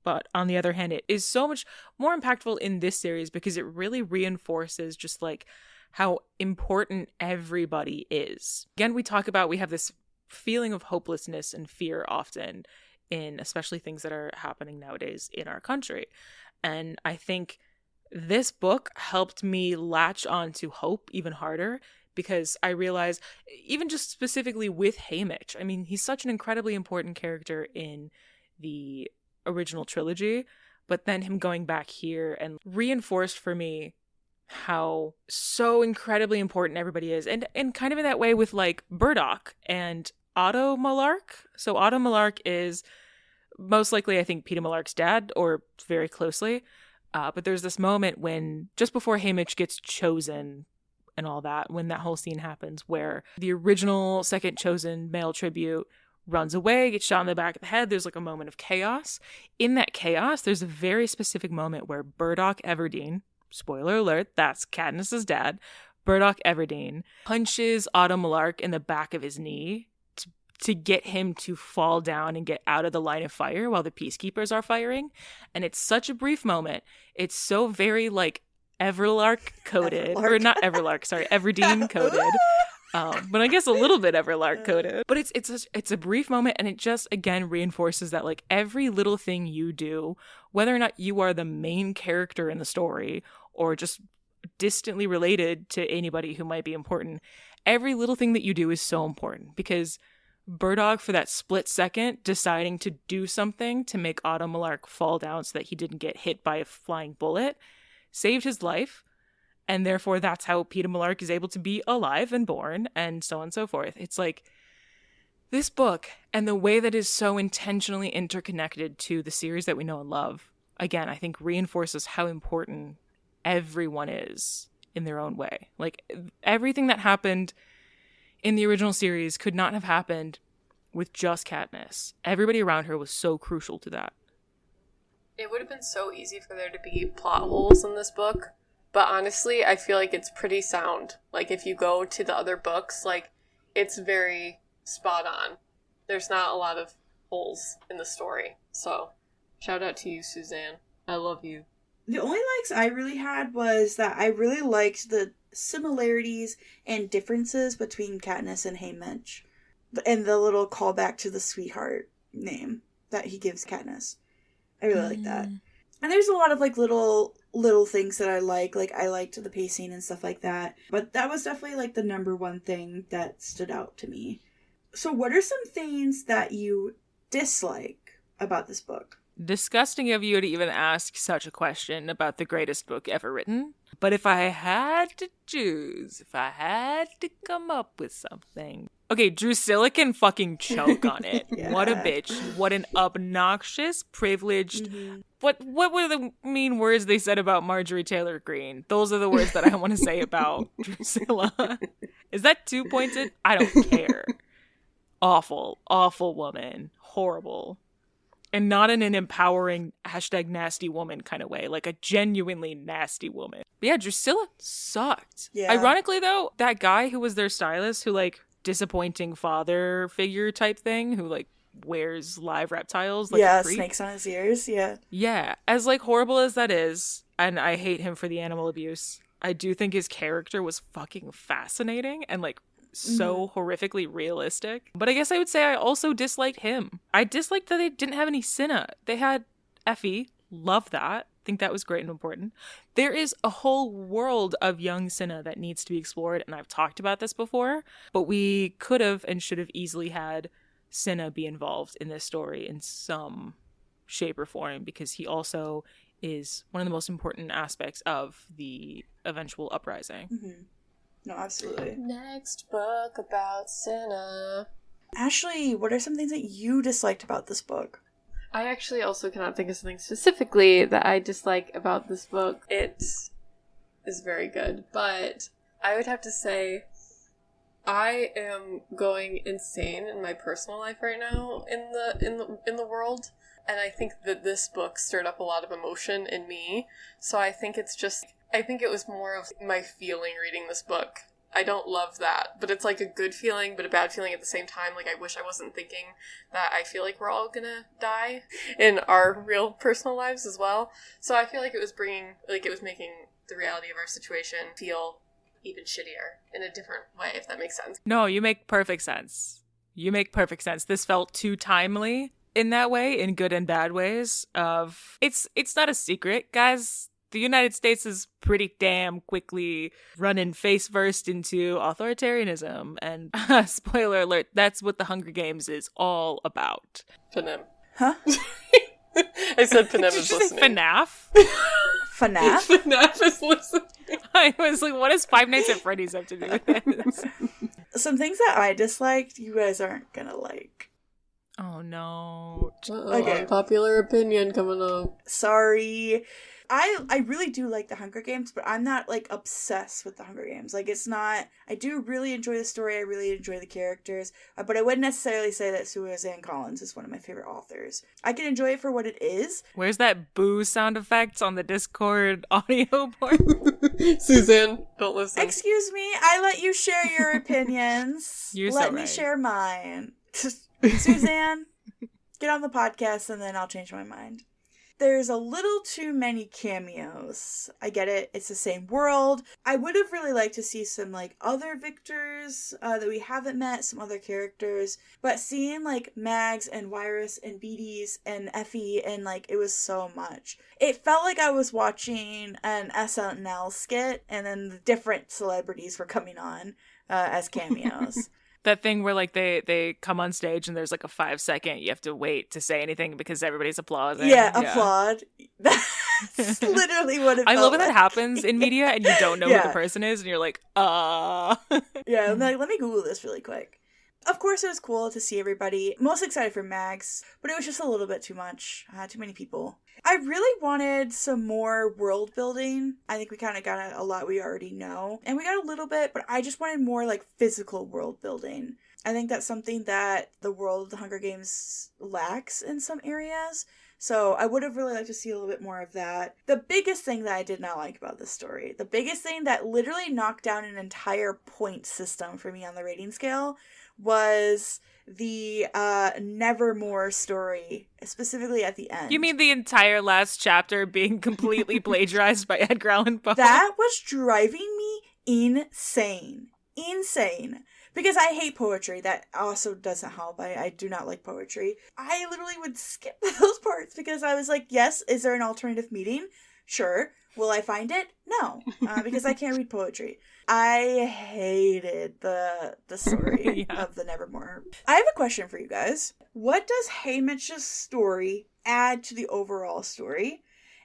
But on the other hand, it is so much more impactful in this series because it really reinforces just like how important everybody is. Again, we have this feeling of hopelessness and fear often in especially things that are happening nowadays in our country. And I think this book helped me latch on to hope even harder because I realized, even just specifically with Haymitch, I mean, he's such an incredibly important character in the original trilogy, but then him going back here and reinforced for me how so incredibly important everybody is, and kind of in that way with like Burdock and Otto Malark. So Otto Malark is most likely, I think, Peeta Malark's dad, or very closely, but there's this moment when just before Haymitch gets chosen and all that, when that whole scene happens where the original second chosen male tribute runs away, gets shot in the back of the head. There's like a moment of chaos. In that chaos, there's a very specific moment where Burdock Everdeen, spoiler alert, that's Katniss's dad, Burdock Everdeen, punches Otto Malark in the back of his knee to get him to fall down and get out of the line of fire while the peacekeepers are firing. And it's such a brief moment. It's so very like Everlark coded. Or not Everlark, sorry, Everdeen coded. But I guess a little bit Everlark coded. But it's a brief moment, and it just, again, reinforces that, like, every little thing you do, whether or not you are the main character in the story or just distantly related to anybody who might be important, every little thing that you do is so important, because Burdock, for that split second, deciding to do something to make Otto Malark fall down so that he didn't get hit by a flying bullet, saved his life. And therefore, that's how Peeta Malark is able to be alive and born, and so on and so forth. It's like, this book, and the way that is so intentionally interconnected to the series that we know and love, again, I think reinforces how important everyone is in their own way. Like, everything that happened in the original series could not have happened with just Katniss. Everybody around her was so crucial to that. It would have been so easy for there to be plot holes in this book. But honestly, I feel like it's pretty sound. Like, if you go to the other books, like, it's very spot on. There's not a lot of holes in the story. So, shout out to you, Suzanne. I love you. The only likes I really had was that I really liked the similarities and differences between Katniss and Haymitch. And the little callback to the sweetheart name that he gives Katniss. I really like that. And there's a lot of, like, little things that I like. Like, I liked the pacing and stuff like that. But that was definitely, like, the number one thing that stood out to me. So what are some things that you dislike about this book? Disgusting of you to even ask such a question about the greatest book ever written. But if I had to choose, if I had to come up with something... Okay, Drusilla can fucking choke on it. Yeah. What a bitch. What an obnoxious, privileged... Mm-hmm. What were the mean words they said about Marjorie Taylor Greene? Those are the words that I want to say about Drusilla. Is that too pointed? I don't care. Awful, awful woman. Horrible. And not in an empowering #nasty woman kind of way. Like a genuinely nasty woman. But yeah, Drusilla sucked. Yeah. Ironically, though, that guy who was their stylist, who, like, disappointing father figure type thing, who, like, wears live reptiles, like, yeah, snakes on his ears. Yeah, as, like, horrible as that is, and I hate him for the animal abuse, I do think his character was fucking fascinating and, like, so horrifically realistic. But I guess I would say I also disliked him. I disliked that they didn't have any Cinna. They had Effie. Love that. Think that was great and important. There is a whole world of young Cinna that needs to be explored, and I've talked about this before, but we could have and should have easily had Cinna be involved in this story in some shape or form, because he also is one of the most important aspects of the eventual uprising. Mm-hmm. No, absolutely. Next book about Cinna. Ashley, what are some things that you disliked about this book? I actually also cannot think of something specifically that I dislike about this book. It is very good, but I would have to say I am going insane in my personal life right now in the world, and I think that this book stirred up a lot of emotion in me. So I think it was more of my feeling reading this book. I don't love that, but it's like a good feeling, but a bad feeling at the same time. Like, I wish I wasn't thinking that I feel like we're all gonna die in our real personal lives as well. So I feel like it was making the reality of our situation feel even shittier in a different way, if that makes sense. No, you make perfect sense. This felt too timely in that way, in good and bad ways. It's not a secret, guys. The United States is pretty damn quickly running face first into authoritarianism. And spoiler alert, that's what the Hunger Games is all about. Panem. Huh? I said Panem Did is you listening. say FNAF? FNAF? FNAF is listening. I was like, what does Five Nights at Freddy's have to do with this? Some things that I disliked, you guys aren't gonna like. Oh no. Okay. Unpopular opinion coming up. Sorry. I really do like the Hunger Games, but I'm not, like, obsessed with the Hunger Games. Like, it's not... I do really enjoy the story, I really enjoy the characters, but I wouldn't necessarily say that Suzanne Collins is one of my favorite authors. I can enjoy it for what it is. Where's that boo sound effects on the Discord audio board? Suzanne, don't listen. Excuse me, I let you share your opinions. You're let so me right. share mine. Suzanne, get on the podcast and then I'll change my mind. There's a little too many cameos. I get it. It's the same world. I would have really liked to see some, like, other victors that we haven't met, some other characters. But seeing, like, Mags and Wyrus and Beaties and Effie, and, like, it was so much. It felt like I was watching an SNL skit, and then the different celebrities were coming on as cameos. That thing where, like, they come on stage and there's, like, a 5-second, you have to wait to say anything because everybody's applauding. Yeah, applaud. That's literally what it felt I love when like. that happens in media and you don't know who the person is and you're like, Yeah, I'm like, let me Google this really quick. Of course, it was cool to see everybody. Most excited for Mags, but it was just a little bit too much. Too many people. I really wanted some more world building. I think we kind of got a lot we already know. And we got a little bit, but I just wanted more, like, physical world building. I think that's something that the world of the Hunger Games lacks in some areas. So I would have really liked to see a little bit more of that. The biggest thing that I did not like about this story, the biggest thing that literally knocked down an entire point system for me on the rating scale, was the Nevermore story, specifically at the end. You mean the entire last chapter being completely plagiarized by Edgar Allan Poe? That was driving me insane. Because I hate poetry. That also doesn't help. I do not like poetry. I literally would skip those parts because I was like, yes, is there an alternative meaning? Sure. Will I find it? No. Because I can't read poetry. I hated the story of the Nevermore. I have a question for you guys. What does Haymitch's story add to the overall story?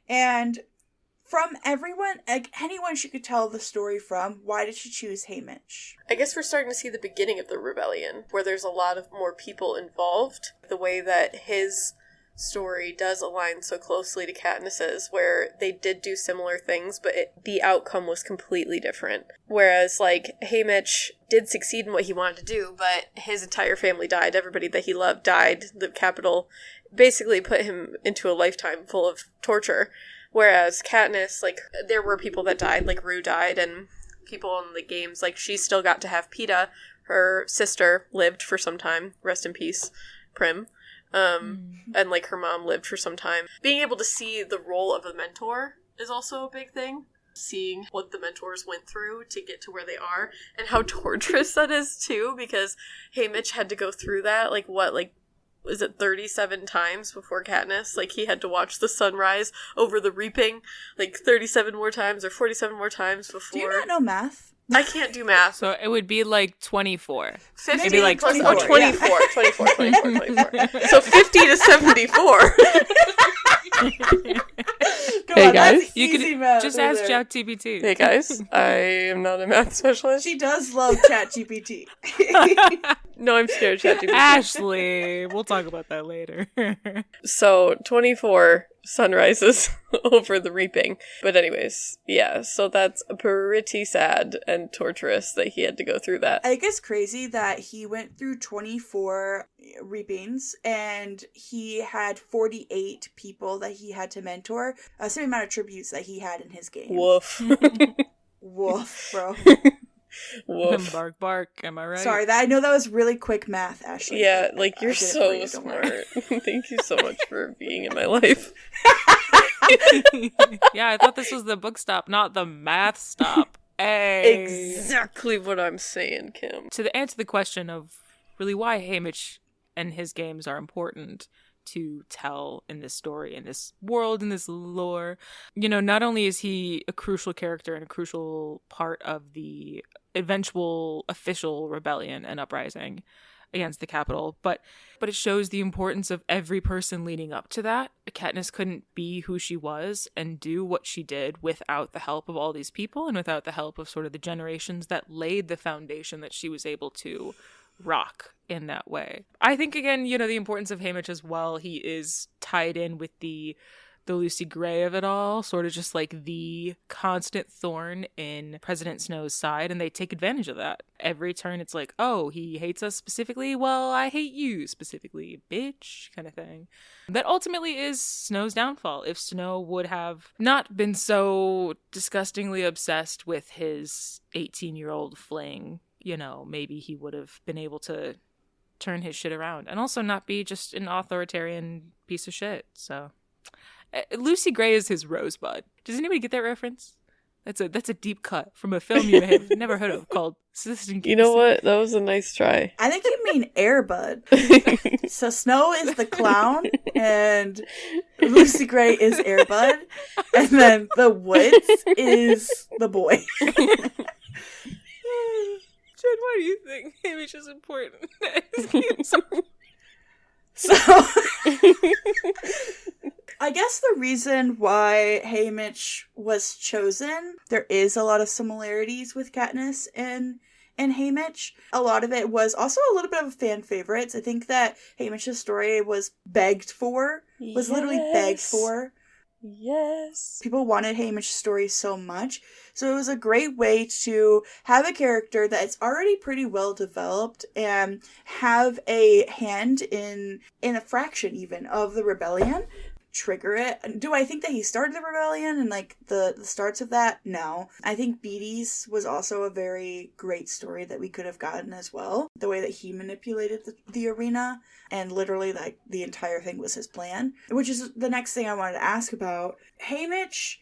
And from everyone, like, anyone she could tell the story from, why did she choose Haymitch? I guess we're starting to see the beginning of the rebellion, where there's a lot of more people involved. The way that his story does align so closely to Katniss's, where they did do similar things, but the outcome was completely different. Whereas, like, Haymitch did succeed in what he wanted to do, but his entire family died. Everybody that he loved died. The capital basically put him into a lifetime full of torture. Whereas Katniss, like, there were people that died, like Rue died, and people in the games, like, she still got to have Peeta. Her sister lived for some time. Rest in peace, Prim. And, like, her mom lived for some time. Being able to see the role of a mentor is also a big thing. Seeing what the mentors went through to get to where they are, and how torturous that is, too, because Haymitch had to go through that. Like, what, like, is it 37 times before Katniss? Like, he had to watch the sunrise over the reaping, like, 37 more times or 47 more times before. Do you not know math? I can't do math. So it would be like 24. 50 Maybe like plus, 24. 24, yeah. 24. So 50 to 74. Come Hey, on, guys. that's You easy can math just over ask there. ChatGPT. Hey, guys. I am not a math specialist. She does love ChatGPT. No, I'm scared of ChatGPT. Ashley, we'll talk about that later. So, 24 sunrises over the reaping. But anyways, yeah, so that's pretty sad and torturous that he had to go through that. I think it's crazy that he went through 24 reapings and he had 48 people that he had to mentor. Same amount of tributes that he had in his game. Woof. Woof, bro. Woof. Bark, bark. Am I right? Sorry, I know that was really quick math, Ashley. Yeah, like, you're I did it for so you, don't worry. smart. Thank you so much for being in my life. Yeah, I thought this was the book stop, not the math stop. Hey. Exactly what I'm saying, Kim. To answer the question of really why Haymitch and his games are important to tell in this story, in this world, in this lore, you know, not only is he a crucial character and a crucial part of the eventual official rebellion and uprising against the Capitol, but it shows the importance of every person leading up to that. Katniss couldn't be who she was and do what she did without the help of all these people and without the help of sort of the generations that laid the foundation that she was able to rock in that way. I think, again, you know, the importance of Haymitch as well. He is tied in with the Lucy Gray of it all, sort of just like the constant thorn in President Snow's side, and they take advantage of that. Every turn it's like, oh, he hates us specifically, well, I hate you specifically, bitch, kind of thing. That ultimately is Snow's downfall. If Snow would have not been so disgustingly obsessed with his 18-year-old fling, you know, maybe he would have been able to turn his shit around and also not be just an authoritarian piece of shit. So Lucy Gray is his rosebud. Does anybody get that reference? That's a deep cut from a film you may have never heard of called Assistant You know what? That was a nice try. I think you mean Airbud. So Snow is the clown, and Lucy Gray is Airbud, and then the Woods is the boy. Jen, why do you think Haymitch is important? So, I guess the reason why Haymitch was chosen, there is a lot of similarities with Katniss and Haymitch. A lot of it was also a little bit of fan favorites. I think that Haymitch's story was begged for, was literally begged for. Yes. People wanted Haymitch's story so much. So it was a great way to have a character that's already pretty well developed and have a hand in a fraction even of the rebellion. Trigger it. Do I think that he started the rebellion and like the starts of that? No. I think Beatty's was also a very great story that we could have gotten as well. The way that he manipulated the arena and literally like the entire thing was his plan. Which is the next thing I wanted to ask about. Haymitch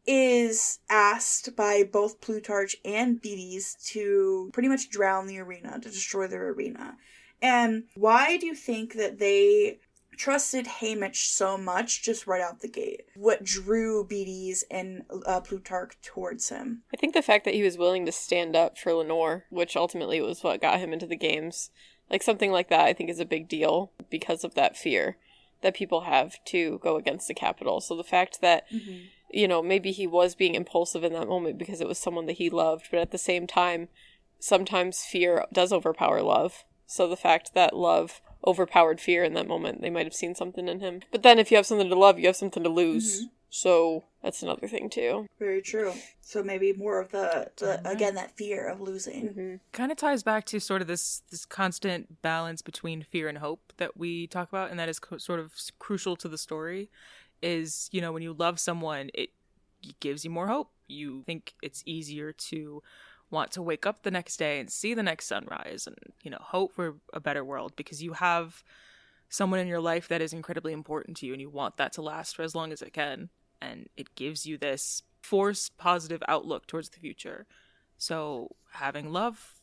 is asked by both Plutarch and Beatty's to pretty much drown the arena, to destroy their arena. And why do you think that they trusted Haymitch so much just right out the gate? What drew Beatty's and Plutarch towards him? I think the fact that he was willing to stand up for Lenore, which ultimately was what got him into the games, like something like that I think is a big deal because of that fear that people have to go against the Capitol. So the fact that, you know, maybe he was being impulsive in that moment because it was someone that he loved, but at the same time, sometimes fear does overpower love. So the fact that love overpowered fear in that moment, they might have seen something in him. But then if you have something to love, you have something to lose. So that's another thing too. Very true. So maybe more of the again, that fear of losing. Kind of ties back to sort of this constant balance between fear and hope that we talk about, and that is sort of crucial to the story. Is, you know, when you love someone, it gives you more hope. You think it's easier to want to wake up the next day and see the next sunrise and, you know, hope for a better world because you have someone in your life that is incredibly important to you and you want that to last for as long as it can. And it gives you this forced positive outlook towards the future. So having love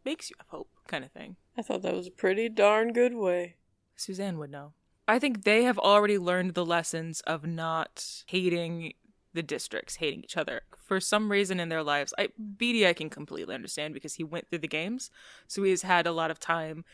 makes you have hope, kind of thing. I thought that was a pretty darn good way Suzanne would know. I think they have already learned the lessons of not hating the districts, hating each other. For some reason in their lives, Beatty I can completely understand because he went through the games, so he has had a lot of time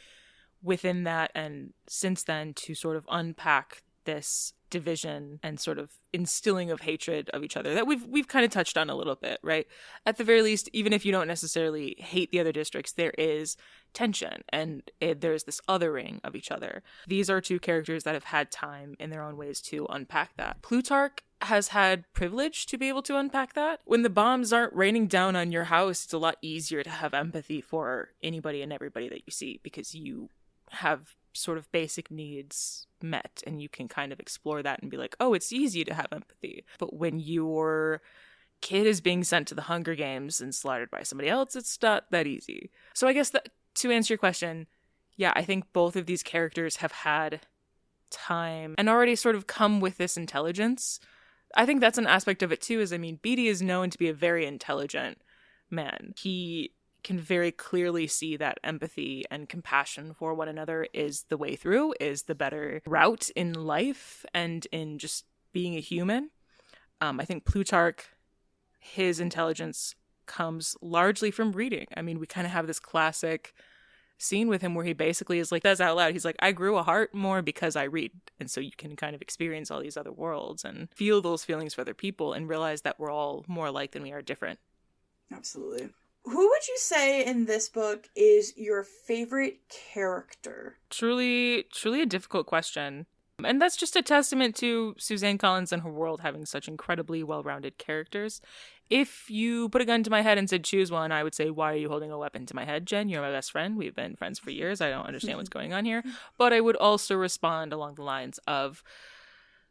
within that and since then to sort of unpack this division and sort of instilling of hatred of each other that we've kind of touched on a little bit, right? At the very least, even if you don't necessarily hate the other districts, there is tension and there's this othering of each other. These are two characters that have had time in their own ways to unpack that. Plutarch has had privilege to be able to unpack that. When the bombs aren't raining down on your house, it's a lot easier to have empathy for anybody and everybody that you see because you have sort of basic needs met and you can kind of explore that and be like, oh, it's easy to have empathy. But when your kid is being sent to the Hunger Games and slaughtered by somebody else, it's not that easy. So I guess that to answer your question, yeah, I think both of these characters have had time and already sort of come with this intelligence. I think that's an aspect of it too, is, I mean, Beatty is known to be a very intelligent man. He can very clearly see that empathy and compassion for one another is the way through, is the better route in life and in just being a human. I think Plutarch, his intelligence comes largely from reading. I mean, we kind of have this classic scene with him where he basically is like, says out loud, he's like, I grew a heart more because I read. And so you can kind of experience all these other worlds and feel those feelings for other people and realize that we're all more alike than we are different. Absolutely. Who would you say in this book is your favorite character? Truly a difficult question. And that's just a testament to Suzanne Collins and her world having such incredibly well-rounded characters. If you put a gun to my head and said choose one, I would say, why are you holding a weapon to my head, Jen? You're my best friend. We've been friends for years. I don't understand what's going on here. But I would also respond along the lines of,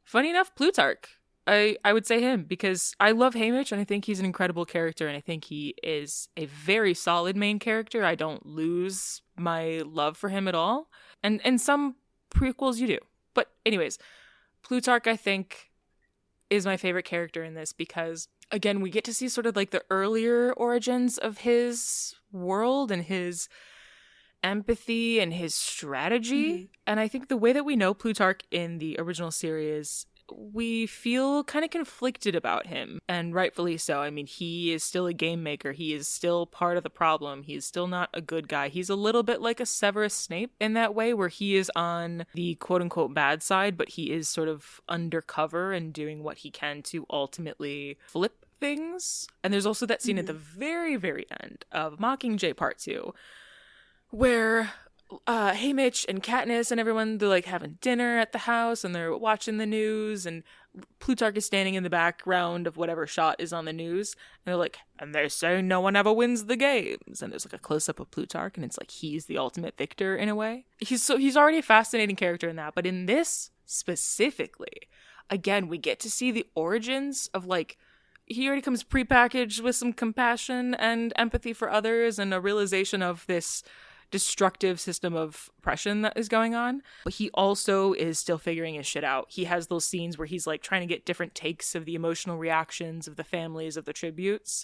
funny enough, Plutarch. I would say him because I love Haymitch and I think he's an incredible character and I think he is a very solid main character. I don't lose my love for him at all. And in some prequels you do. But anyways, Plutarch I think is my favorite character in this because, again, we get to see sort of like the earlier origins of his world and his empathy and his strategy. Mm-hmm. And I think the way that we know Plutarch in the original series, we feel kind of conflicted about him, and rightfully so. I mean, he is still a game maker. He is still part of the problem. He is still not a good guy. He's a little bit like a Severus Snape in that way, where he is on the quote-unquote bad side, but he is sort of undercover and doing what he can to ultimately flip things. And there's also that scene at the very, very end of Mockingjay Part 2, where Haymitch and Katniss and everyone, they're like having dinner at the house and they're watching the news and Plutarch is standing in the background of whatever shot is on the news and they're like, and they say no one ever wins the games, and there's like a close-up of Plutarch and it's like he's the ultimate victor in a way. He's already a fascinating character in that, but in this specifically, again, we get to see the origins of, like, he already comes prepackaged with some compassion and empathy for others and a realization of this destructive system of oppression that is going on, but he also is still figuring his shit out. He has those scenes where he's like trying to get different takes of the emotional reactions of the families of the tributes,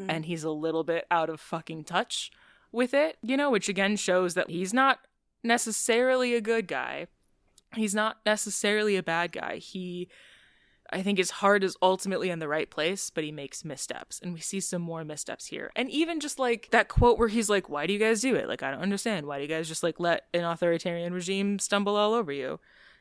and he's a little bit out of fucking touch with it, you know, which again shows that he's not necessarily a good guy. He's not necessarily a bad guy. I think his heart is ultimately in the right place, but he makes missteps. And we see some more missteps here. And even just like that quote where he's like, why do you guys do it? Like, I don't understand. Why do you guys just like let an authoritarian regime stumble all over you?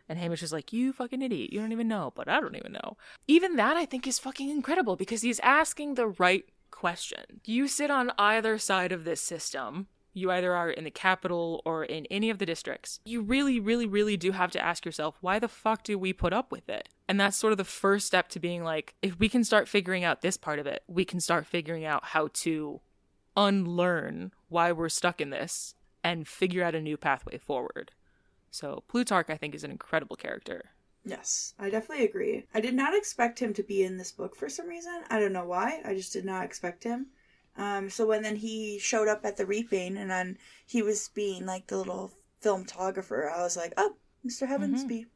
And Haymitch is like, you fucking idiot. You don't even know, but I don't even know. Even that I think is fucking incredible because he's asking the right question. You sit on either side of this system. You either are in the capital or in any of the districts. You really, really, really do have to ask yourself, why the fuck do we put up with it? And that's sort of the first step to being like, if we can start figuring out this part of it, we can start figuring out how to unlearn why we're stuck in this and figure out a new pathway forward. So Plutarch, I think, is an incredible character. Yes, I definitely agree. I did not expect him to be in this book for some reason. I don't know why. I just did not expect him. So when then he showed up at the reaping and then he was being like the little filmographer, I was like, oh, Mr. Heavensby.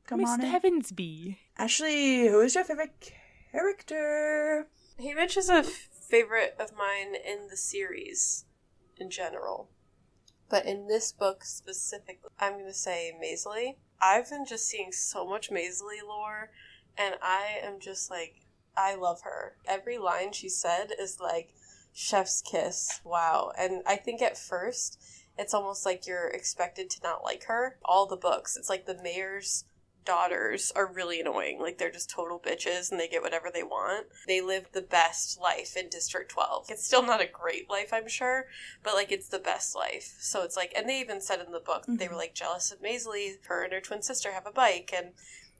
Come on in. Mr. Heavensby. Ashley, who is your favorite character? Haymitch is a favorite of mine in the series in general. But in this book specifically, I'm going to say Maisley. I've been just seeing so much Maisley lore, and I am just like, I love her. Every line she said is like, chef's kiss. Wow. And I think at first, it's almost like you're expected to not like her. All the books, it's like the mayor's daughters are really annoying. Like, they're just total bitches and they get whatever they want. They live the best life in District 12. It's still not a great life, I'm sure, but like, it's the best life. So it's like, and they even said in the book that they were like jealous of Maisley. Her and her twin sister have a bike and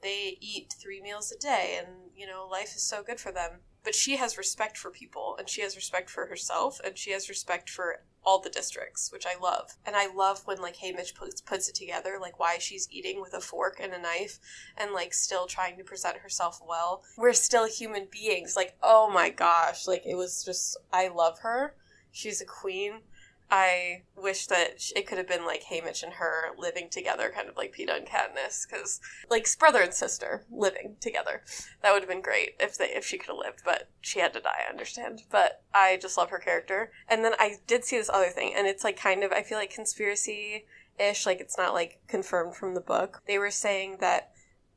they eat 3 meals a day, and you know, life is so good for them. But she has respect for people, and she has respect for herself, and she has respect for all the districts, which I love. And I love when, like, Haymitch puts it together, like, why she's eating with a fork and a knife and, like, still trying to present herself well. We're still human beings. Like, oh my gosh. Like, it was just, I love her. She's a queen. I wish that it could have been, like, Haymitch and her living together, kind of like Peeta and Katniss, because, like, brother and sister living together. That would have been great if she could have lived, but she had to die, I understand. But I just love her character. And then I did see this other thing, and it's, like, kind of, I feel like conspiracy-ish, like, it's not, like, confirmed from the book. They were saying that,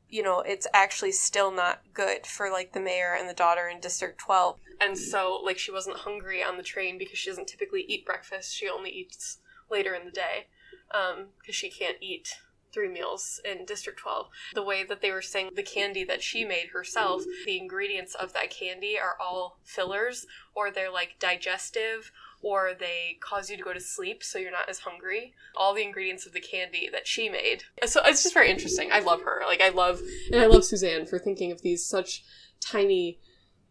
you know, it's actually still not good for, like, the mayor and the daughter in District 12. And so, like, she wasn't hungry on the train because she doesn't typically eat breakfast. She only eats later in the day because she can't eat 3 meals in District 12. The way that they were saying the candy that she made herself, the ingredients of that candy are all fillers, or they're, like, digestive, or they cause you to go to sleep so you're not as hungry. All the ingredients of the candy that she made. So it's just very interesting. I love her. Like, I love Suzanne for thinking of these such tiny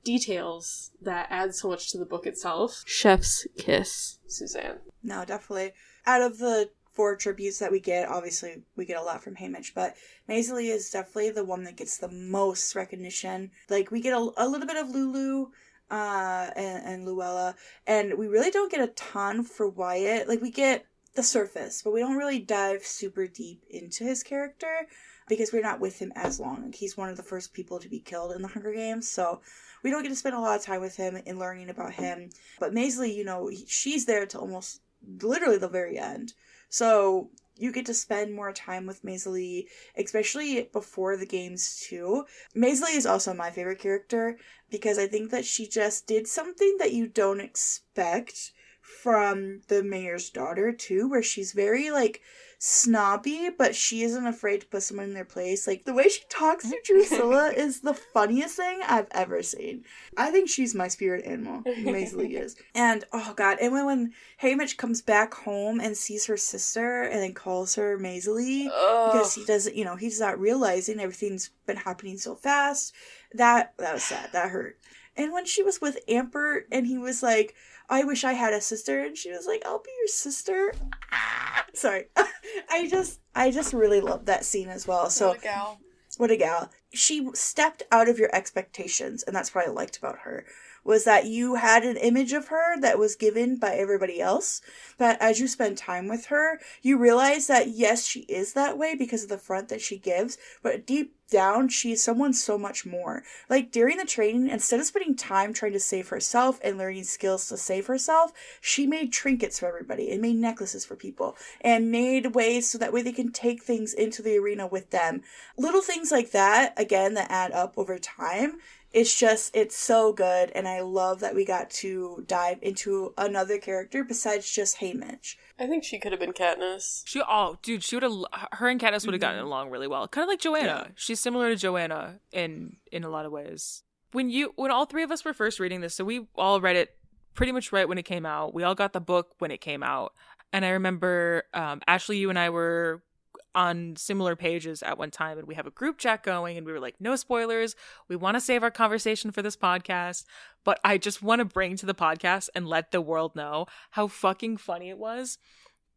details that add so much to the book itself. Chef's kiss, Suzanne. No, definitely. Out of the 4 tributes that we get, obviously we get a lot from Haymitch, but Maisley is definitely the one that gets the most recognition. Like, we get a little bit of Lulu, and Luella, and we really don't get a ton for Wyatt. Like, we get the surface, but we don't really dive super deep into his character because we're not with him as long. Like, he's one of the first people to be killed in the Hunger Games, so we don't get to spend a lot of time with him and learning about him. But Maisley, you know, she's there to almost literally the very end. So you get to spend more time with Maisley, especially before the games too. Maisley is also my favorite character because I think that she just did something that you don't expect from the mayor's daughter too, where she's very, like, snobby, but she isn't afraid to put someone in their place. Like, the way she talks to Drusilla is the funniest thing I've ever seen. I think she's my spirit animal. Maisley is. And, oh god, and when Haymitch comes back home and sees her sister and then calls her Maisley, because he doesn't, you know, he's not realizing everything's been happening so fast. That was sad. That hurt. And when she was with Ampert and he was like, I wish I had a sister, and she was like, I'll be your sister. Sorry. I just really love that scene as well. So, What a gal. What a gal. She stepped out of your expectations, and that's what I liked about her, was that you had an image of her that was given by everybody else, but as you spend time with her, you realize that yes, she is that way because of the front that she gives, but deep down, she's someone so much more. Like, during the training, instead of spending time trying to save herself and learning skills to save herself, she made trinkets for everybody and made necklaces for people and made ways so that way they can take things into the arena with them. Little things like that, again, that add up over time. It's so good, and I love that we got to dive into another character besides just Haymitch. I think she could have been Katniss. She would have. Her and Katniss would have gotten along really well. Kind of like Joanna. Yeah. She's similar to Joanna in a lot of ways. When all 3 of us were first reading this, so we all read it pretty much right when it came out. We all got the book when it came out, and I remember Ashley, you and I were on similar pages at one time, and we have a group chat going, and we were like, no spoilers, we want to save our conversation for this podcast, but I just want to bring to the podcast and let the world know how fucking funny it was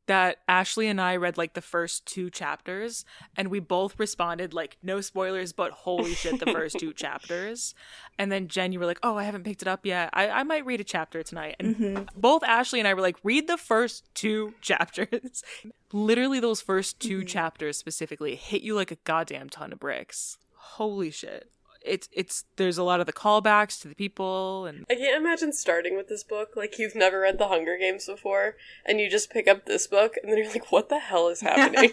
that Ashley and I read like the first 2 chapters, and we both responded like, no spoilers, but holy shit, the first 2 chapters. And then Jen, you were like, oh, I haven't picked it up yet, I might read a chapter tonight. And both Ashley and I were like, read the first 2 chapters. Literally those first 2 chapters specifically hit you like a goddamn ton of bricks. Holy shit. it's there's a lot of the callbacks to the people, and I can't imagine starting with this book. Like, you've never read The Hunger Games before, and you just pick up this book, and then you're like, what the hell is happening?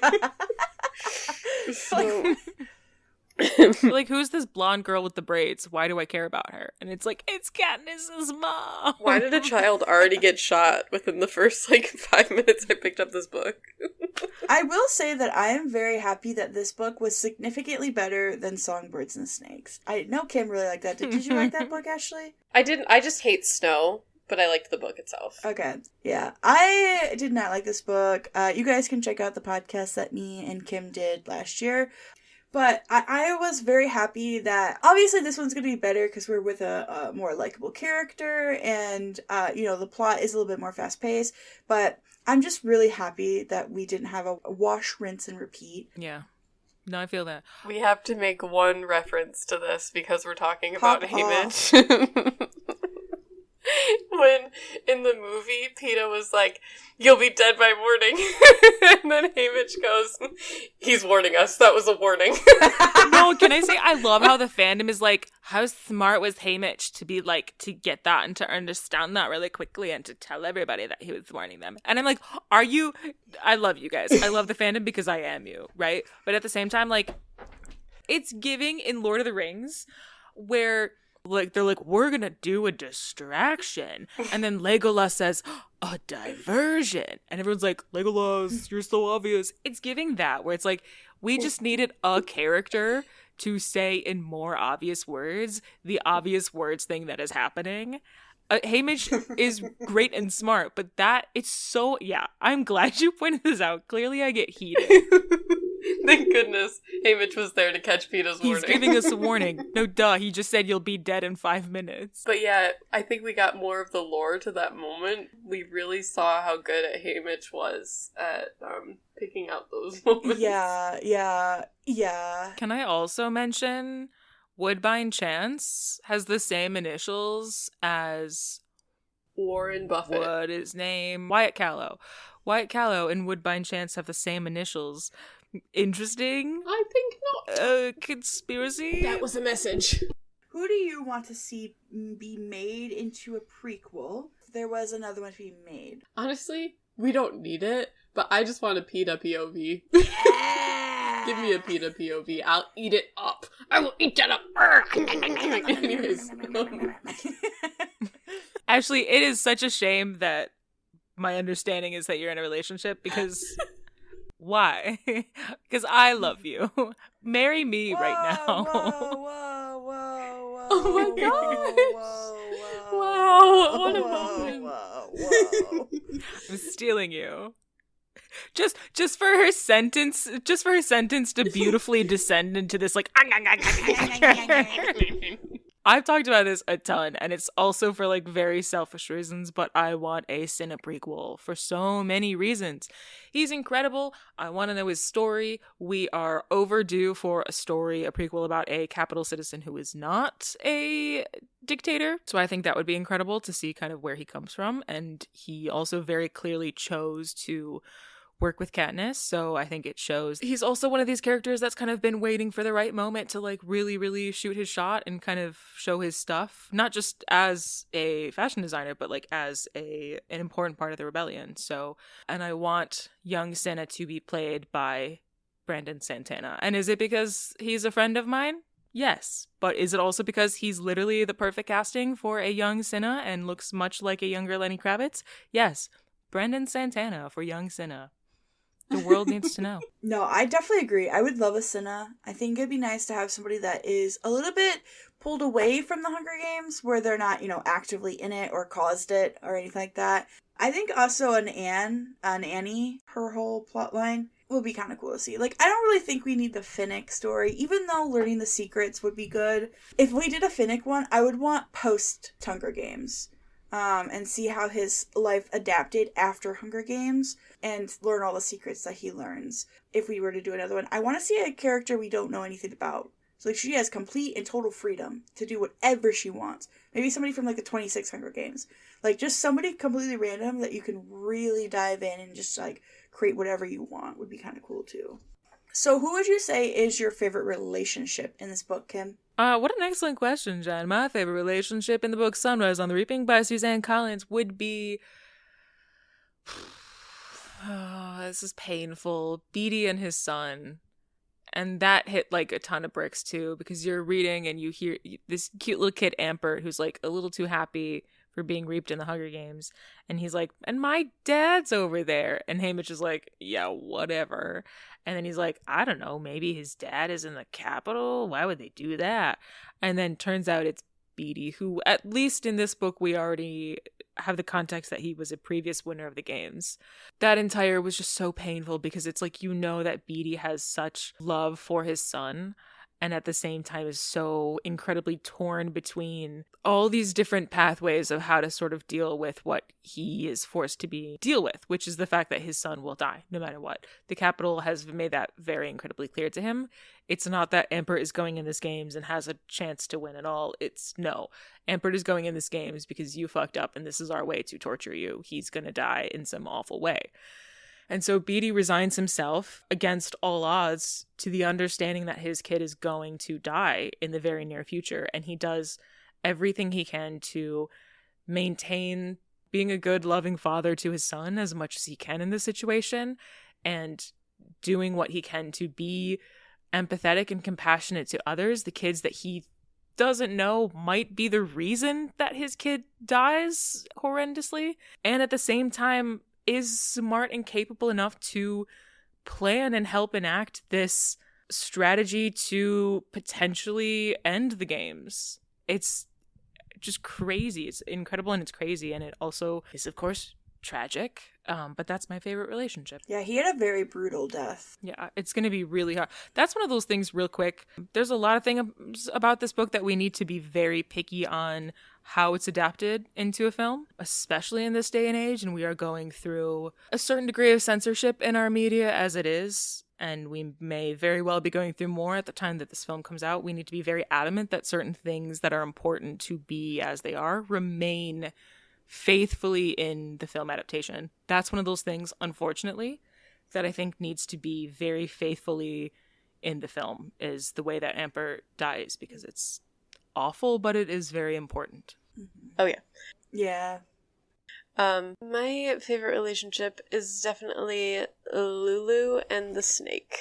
So... like, who's this blonde girl with the braids? Why do I care about her? And it's like, it's Katniss's mom. Why did a child already get shot within the first, 5 minutes I picked up this book? I will say that I am very happy that this book was significantly better than Songbirds and Snakes. I know Kim really liked that. Did you like that book, Ashley? I didn't. I just hate snow, but I liked the book itself. Okay. Yeah. I did not like this book. You guys can check out the podcast that me and Kim did last year. But I was very happy that, obviously this one's going to be better because we're with a more likable character and, the plot is a little bit more fast-paced. But I'm just really happy that we didn't have a wash, rinse, and repeat. Yeah. No, I feel that. We have to make one reference to this because we're talking about Haymitch. When, in the movie, PETA was like, you'll be dead by morning. And then Haymitch goes, he's warning us. That was a warning. No, can I say, I love how the fandom is like, how smart was Haymitch to be like, to get that and to understand that really quickly and to tell everybody that he was warning them. And I'm like, I love you guys. I love the fandom because I am you, right? But at the same time, like, it's giving in Lord of the Rings where... like, they're like, we're gonna do a distraction. And then Legolas says, a diversion. And everyone's like, Legolas, you're so obvious. It's giving that, where it's like, we just needed a character to say in more obvious words the obvious words thing that is happening. Haymitch is great and smart, but it's so, yeah, I'm glad you pointed this out. Clearly I get heated. Thank goodness Haymitch was there to catch PETA's warning. He's giving us a warning. No, duh, he just said you'll be dead in 5 minutes. But yeah, I think we got more of the lore to that moment. We really saw how good Haymitch was at picking out those moments. Yeah. Can I also mention Woodbine Chance has the same initials as Warren Buffett. What is his name? Wyatt Callow. Wyatt Callow and Woodbine Chance have the same initials. Interesting. I think not. Conspiracy? That was a message. Who do you want to see be made into a prequel? There was another one to be made. Honestly, we don't need it, but I just want a PETA POV. Yeah! Give me a PETA POV. I'll eat it up. I will eat that up. Anyways. Actually, it is such a shame that my understanding is that you're in a relationship because... Why? Because I love you. Marry me right now. Whoa. Oh my gosh. Wow. What a moment. I'm stealing you. Just for her sentence to beautifully descend into this like I've talked about this a ton, and it's also for like very selfish reasons, but I want a Cinna prequel for so many reasons. He's incredible. I want to know his story. We are overdue for a prequel about a capital citizen who is not a dictator. So I think that would be incredible to see kind of where he comes from. And he also very clearly chose to work with Katniss, so I think it shows. He's also one of these characters that's kind of been waiting for the right moment to like really, really shoot his shot and kind of show his stuff, not just as a fashion designer, but like as an important part of the rebellion. So, and I want young Cinna to be played by Brandon Santana. And is it because he's a friend of mine? Yes. But is it also because he's literally the perfect casting for a young Cinna and looks much like a younger Lenny Kravitz? Yes. Brandon Santana for young Cinna. The world needs to know. No, I definitely agree. I would love a Cinna. I think it'd be nice to have somebody that is a little bit pulled away from the Hunger Games, where they're not, actively in it or caused it or anything like that. I think also an Annie, her whole plot line will be kind of cool to see. Like, I don't really think we need the Finnick story, even though learning the secrets would be good. If we did a Finnick one, I would want post-Hunger Games. And see how his life adapted after Hunger Games and learn all the secrets that he learns. If we were to do another one, I want to see a character we don't know anything about. So like, she has complete and total freedom to do whatever she wants. Maybe somebody from like the 26 Hunger Games. Like just somebody completely random that you can really dive in and just like create whatever you want would be kind of cool too. So who would you say is your favorite relationship in this book, Kim? What an excellent question, Jen. My favorite relationship in the book Sunrise on the Reaping by Suzanne Collins would be... Oh, this is painful. Beatty and his son. And that hit like a ton of bricks too, because you're reading and you hear this cute little kid Ampert who's like a little too happy for being reaped in the Hunger Games. And he's like, and my dad's over there. And Haymitch is like, yeah, whatever. And then he's like, I don't know, maybe his dad is in the Capitol? Why would they do that? And then turns out it's Beatty, who, at least in this book, we already have the context that he was a previous winner of the games. That entire was just so painful because it's like, you know that Beatty has such love for his son and at the same time is so incredibly torn between all these different pathways of how to sort of deal with what he is forced to deal with, which is the fact that his son will die no matter what. The Capitol has made that very incredibly clear to him. It's not that Ampert is going in this games and has a chance to win at all. It's no. Ampert is going in this games because you fucked up and this is our way to torture you. He's going to die in some awful way. And so Beatty resigns himself against all odds to the understanding that his kid is going to die in the very near future. And he does everything he can to maintain being a good, loving father to his son as much as he can in this situation, and doing what he can to be empathetic and compassionate to others, the kids that he doesn't know might be the reason that his kid dies horrendously. And at the same time, is smart and capable enough to plan and help enact this strategy to potentially end the games. It's just crazy. It's incredible and it's crazy. And it also is, of course, tragic. But that's my favorite relationship. Yeah, he had a very brutal death. Yeah, it's going to be really hard. That's one of those things real quick. There's a lot of things about this book that we need to be very picky on how it's adapted into a film, especially in this day and age. And we are going through a certain degree of censorship in our media as it is. And we may very well be going through more at the time that this film comes out. We need to be very adamant that certain things that are important to be as they are remain faithfully in the film adaptation. That's one of those things, unfortunately, that I think needs to be very faithfully in the film, is the way that Ampert dies, because it's awful, but it is very important. Mm-hmm. Oh, yeah. Yeah. My favorite relationship is definitely Lulu and the snake.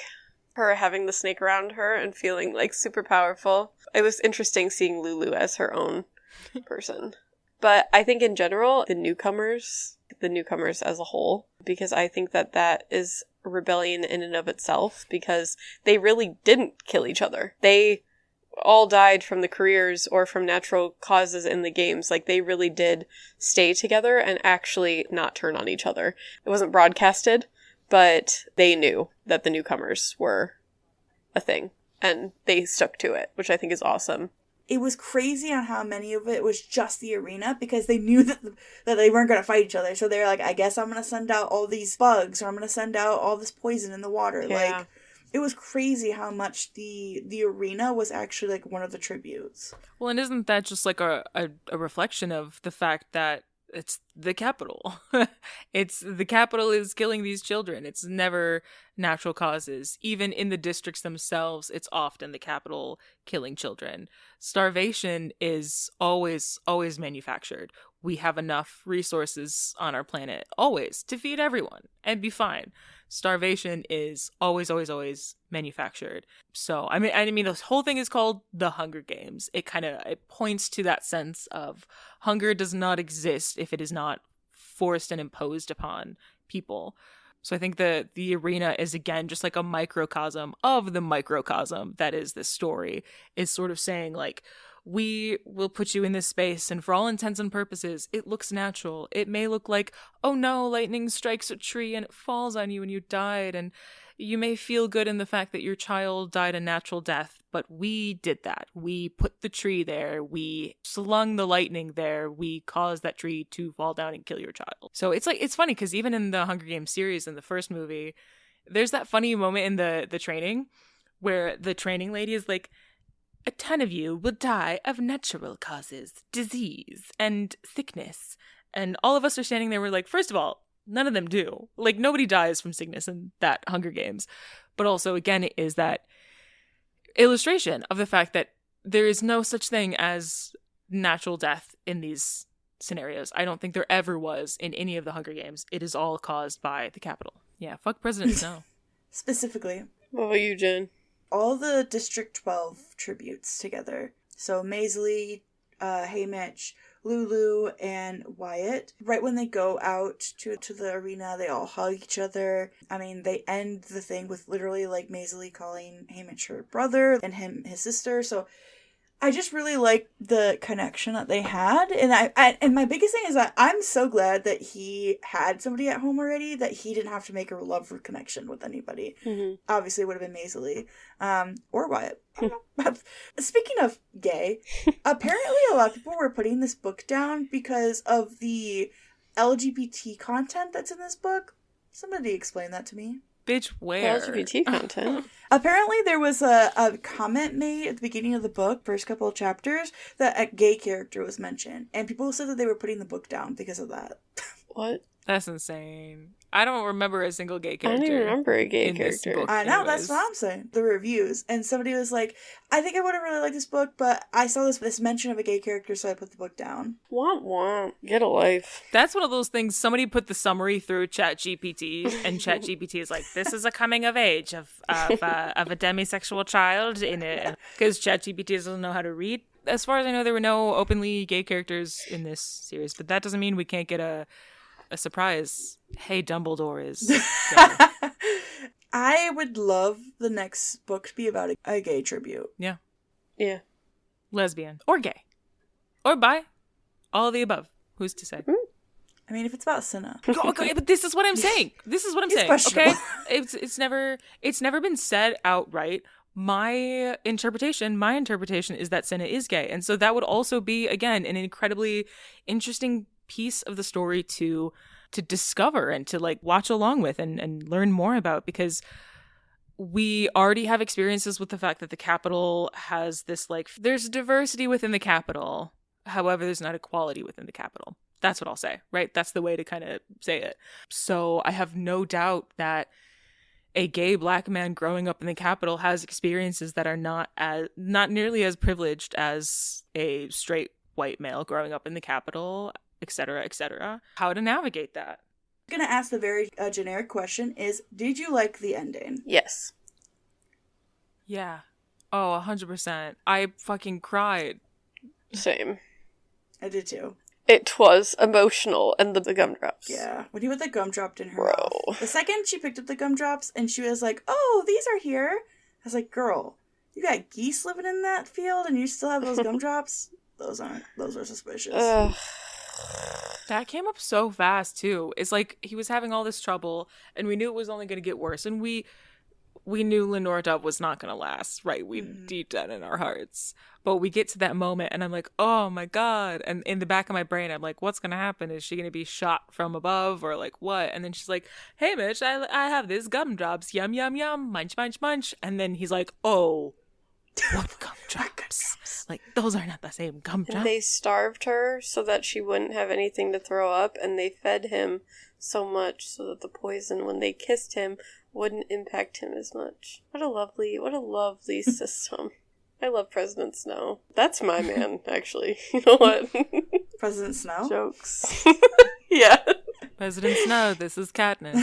Her having the snake around her and feeling like super powerful. It was interesting seeing Lulu as her own person. But I think in general, the newcomers as a whole, because I think that that is rebellion in and of itself, because they really didn't kill each other. They all died from the careers or from natural causes in the games. Like, they really did stay together and actually not turn on each other. It wasn't broadcasted, but they knew that the newcomers were a thing, and they stuck to it, which I think is awesome. It was crazy on how many of it was just the arena, because they knew that they weren't going to fight each other. So they're like, I guess I'm going to send out all these bugs, or I'm going to send out all this poison in the water. Yeah. Like, it was crazy how much the arena was actually like one of the tributes. Well, and isn't that just like a reflection of the fact that it's the Capitol? It's the Capitol is killing these children. It's never natural causes. Even in the districts themselves, it's often the Capitol killing children. Starvation is always manufactured. We have enough resources on our planet, always, to feed everyone and be fine. Starvation is always manufactured. So, I mean, this whole thing is called The Hunger Games. It points to that sense of hunger does not exist if it is not forced and imposed upon people. So I think the arena is, again, just like a microcosm of the microcosm that is this story. Is sort of saying, like, we will put you in this space, and for all intents and purposes, it looks natural. It may look like, oh no, lightning strikes a tree and it falls on you and you died, and you may feel good in the fact that your child died a natural death, but we did that. We put the tree there. We slung the lightning there. We caused that tree to fall down and kill your child. So it's funny, because even in the Hunger Games series, in the first movie, there's that funny moment in the training where the training lady is like, a ton of you will die of natural causes, disease, and sickness. And all of us are standing there, we're like, first of all, None of them do. Like, nobody dies from sickness in that Hunger Games. But also, again, it is that illustration of the fact that there is no such thing as natural death in these scenarios. I don't think there ever was in any of the Hunger Games. It is all caused by the Capitol. Yeah, fuck President Snow. Specifically. What about you, Jen? All the District 12 tributes together. So Maisley, Haymitch, Lulu, and Wyatt. Right when they go out to the arena, they all hug each other. I mean, they end the thing with literally, like, Maisley calling Haymitch her brother and him his sister. So I just really like the connection that they had. And and my biggest thing is that I'm so glad that he had somebody at home already, that he didn't have to make a love connection with anybody. Mm-hmm. Obviously, it would have been Maisley or Wyatt. I don't know. Speaking of gay, apparently a lot of people were putting this book down because of the LGBT content that's in this book. Somebody explain that to me. Bitch, where? LGBT content. Apparently there was a comment made at the beginning of the book, first couple of chapters, that a gay character was mentioned. And people said that they were putting the book down because of that. What? That's insane. I don't remember a single gay character. I don't even remember a gay in this character. book I know, anyways. that's what I'm saying. The reviews. And somebody was like, I think I would have really liked this book, but I saw this mention of a gay character, so I put the book down. Womp womp. Get a life. That's one of those things, somebody put the summary through ChatGPT, and ChatGPT is like, this is a coming of age of a demisexual child in it. Because ChatGPT doesn't know how to read. As far as I know, there were no openly gay characters in this series, but that doesn't mean we can't get a surprise. Hey, Dumbledore is gay. I would love the next book to be about a gay tribute. Yeah. Yeah. Lesbian. Or gay. Or bi. All of the above. Who's to say? I mean, if it's about Cinna. Okay, but this is what I'm saying. This is what I'm It's saying. questionable. Okay? It's never been said outright. My interpretation is that Cinna is gay. And so that would also be, again, an incredibly interesting piece of the story to discover and to, like, watch along with and learn more about, because we already have experiences with the fact that the Capitol has this, like, there's diversity within the Capitol. However, there's not equality within the Capitol. That's what I'll say, right? That's the way to kind of say it. So I have no doubt that a gay black man growing up in the Capitol has experiences that are not nearly as privileged as a straight white male growing up in the Capitol, etc., etc. How to navigate that. I'm going to ask the very generic question is, did you like the ending? Yes. Yeah. Oh, 100%. I fucking cried. Same. I did too. It was emotional, and the gumdrops. Yeah. When he put the gumdrop in her Bro. mouth. The second she picked up the gumdrops and she was like, oh, these are here. I was like, girl, you got geese living in that field and you still have those gumdrops? Those are suspicious. Ugh. That came up so fast, too. It's like he was having all this trouble, and we knew it was only going to get worse. And we knew Lenore Dove was not going to last, right? We deep down in our hearts. But we get to that moment, and I'm like, oh my God. And in the back of my brain, I'm like, what's going to happen? Is she going to be shot from above, or like what? And then she's like, hey, Mitch, I have this gumdrops. Yum, yum, yum. Munch, munch, munch. And then he's like, oh, what gumdrops? Like, those are not the same gumdrops. And they starved her so that she wouldn't have anything to throw up, and they fed him so much so that the poison, when they kissed him, wouldn't impact him as much. What a lovely system. I love President Snow. That's my man, actually. You know what? President Snow? Jokes. Yeah. President Snow, this is Katniss.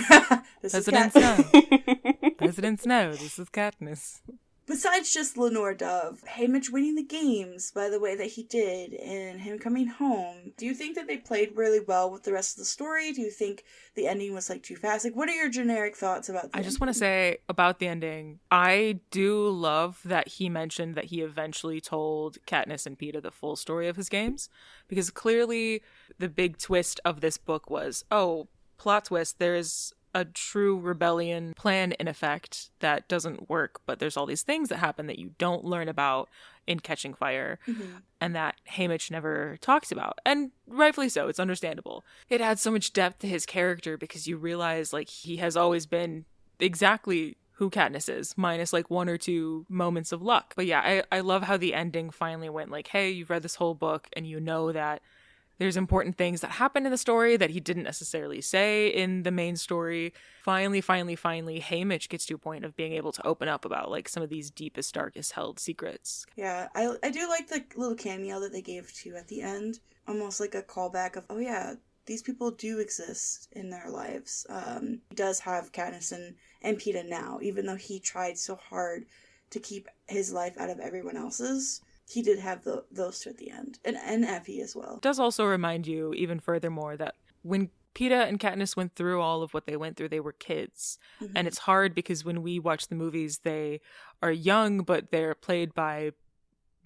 This President is Kat- Snow. President Snow, this is Katniss. Besides just Lenore Dove, Haymitch winning the games by the way that he did and him coming home, do you think that they played really well with the rest of the story? Do you think the ending was like too fast? Like, what are your generic thoughts about the I just want to say about the ending, I do love that he mentioned that he eventually told Katniss and Peeta the full story of his games, because clearly the big twist of this book was, oh, plot twist, there's a true rebellion plan in effect that doesn't work, but there's all these things that happen that you don't learn about in Catching Fire, and that Haymitch never talks about, and rightfully so. It's understandable. It adds so much depth to his character because you realize, like, he has always been exactly who Katniss is, minus like one or two moments of luck. But yeah, I love how the ending finally went like, hey, you've read this whole book and you know that There's important things that happen in the story that he didn't necessarily say in the main story. Finally, Haymitch gets to a point of being able to open up about like some of these deepest, darkest held secrets. Yeah, I do like the little cameo that they gave too at the end. Almost like a callback of, oh yeah, these people do exist in their lives. He does have Katniss and Peeta now, even though he tried so hard to keep his life out of everyone else's. He did have those two at the end. And Effie as well. It does also remind you, even furthermore, that when Peeta and Katniss went through all of what they went through, they were kids. Mm-hmm. And it's hard because when we watch the movies, they are young, but they're played by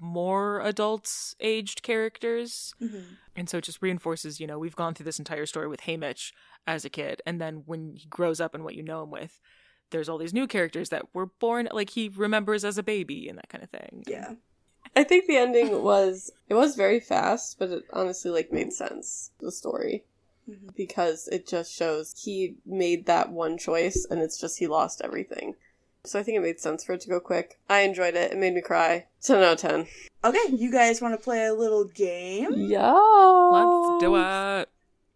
more adult-aged characters. Mm-hmm. And so it just reinforces, you know, we've gone through this entire story with Haymitch as a kid. And then when he grows up and what you know him with, there's all these new characters that were born, like, he remembers as a baby and that kind of thing. Yeah. I think the ending was very fast, but it honestly, like, made sense, the story. Mm-hmm. Because it just shows he made that one choice, and it's just he lost everything. So I think it made sense for it to go quick. I enjoyed it. It made me cry. 10 out of 10. Okay, you guys want to play a little game? Yeah. Let's do it.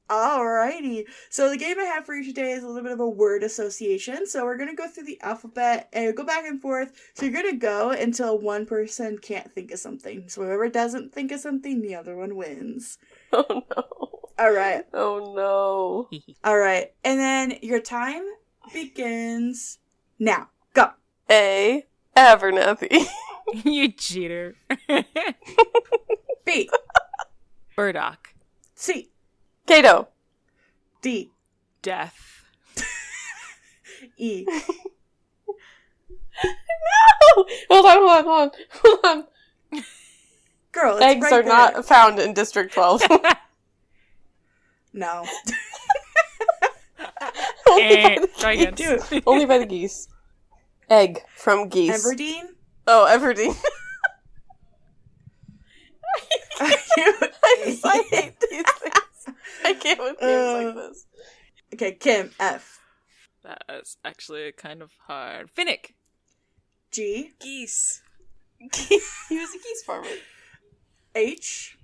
Alrighty. So the game I have for you today is a little bit of a word association. So we're going to go through the alphabet and go back and forth. So you're going to go until one person can't think of something. So whoever doesn't think of something, the other one wins. Oh no. Alright. Oh no. Alright. And then your time begins now. Go. A. Abernathy. You cheater. B. Burdock. C. Kato. D. Death. E. No! Hold on. Girl, it's Eggs right are there. not found in District 12. No. Try again. Do it. Only by the geese. Egg from geese. Everdeen? Oh, Everdeen. I hate these things. I can't with names like this. Okay, Kim, F. That's actually kind of hard. Finnick. G. Geese. He was a geese farmer. H.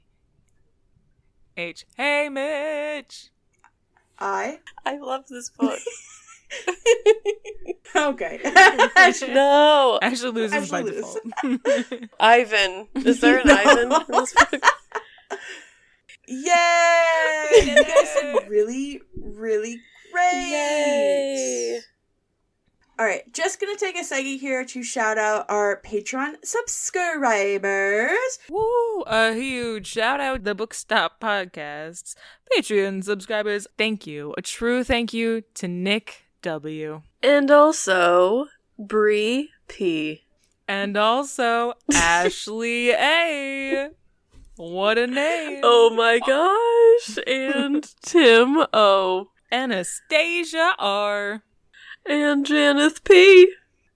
H. Haymitch. I. I love this book. Okay. No. Actually loses Actually by lose. default. Ivan. Is there an Ivan in this book? Yay! You guys did really, really great. Yay! Alright, just gonna take a second here to shout out our Patreon subscribers. Woo! A huge shout out the Bookstop Podcast's Patreon subscribers. Thank you. A true thank you to Nick W. And also, Bree P. And also Ashley A. What a name. Oh my gosh. And Tim O. Anastasia R. And Janeth P.